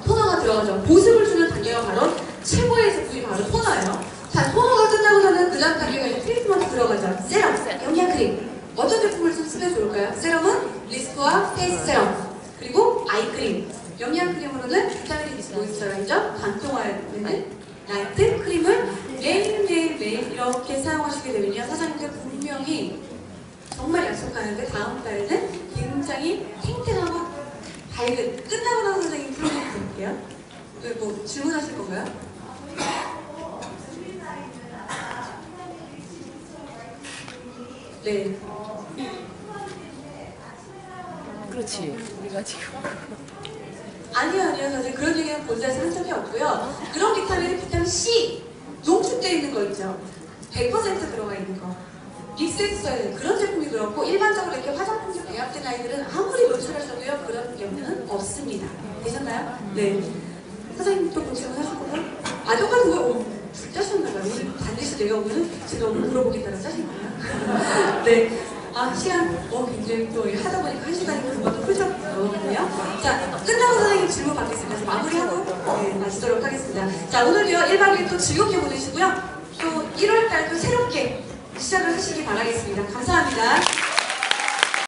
토너가 들어가죠. 보습을 주는 단계가 바로 최고의 제품이 바로 토너예요. 자, 토너가 끝나고 나면 그 다음 단계가 이제 트리트먼트 들어가죠. 세럼, 영양크림. 페이스세럼, 그리고 아이크림, 영양크림으로는 비타민 모이스처라이저, 반동화되는 나이트 크림을 매일 이렇게 사용하시게 되면요, 사장님들 분명히 정말 약속하는데 다음 달에는 굉장히 탱탱하고 밝은, 끝나고 나서 선생님 프로젝트 드릴게요. 뭐 질문하실 건가요? 네. 그렇지. 우리가 지금. 아니요, 선생님. 그런 얘기는 본사에서 한 적이 없고요. 그런 비타민은 비타민 C 농축되어 있는 거 있죠. 100% 들어가 있는 거. 믹스해서 되는 그런 제품이 그렇고, 일반적으로 이렇게 화장품에 배합된 아이들은 아무리 노출하셔도요, 그런 경우는 없습니다. 되셨나요? 네. 사장님 또 질문 하실 건가요? 아, 똑같은 거, 짜셨나봐요. 오늘 반드시 내가 오면 제가 물어보겠다고 짜신 거예요? 네. 아, 시간, 굉장히 또 하다 보니까 1시간이 금방 훌쩍. 자, 끝나고 선생님 질문 받겠습니다. 그래서 마무리하고, 네, 마치도록 하겠습니다. 자, 오늘도요, 1박 2일 또 즐겁게 보내시고요. 또 1월달 또 새롭게 시작을 하시기 바라겠습니다. 감사합니다.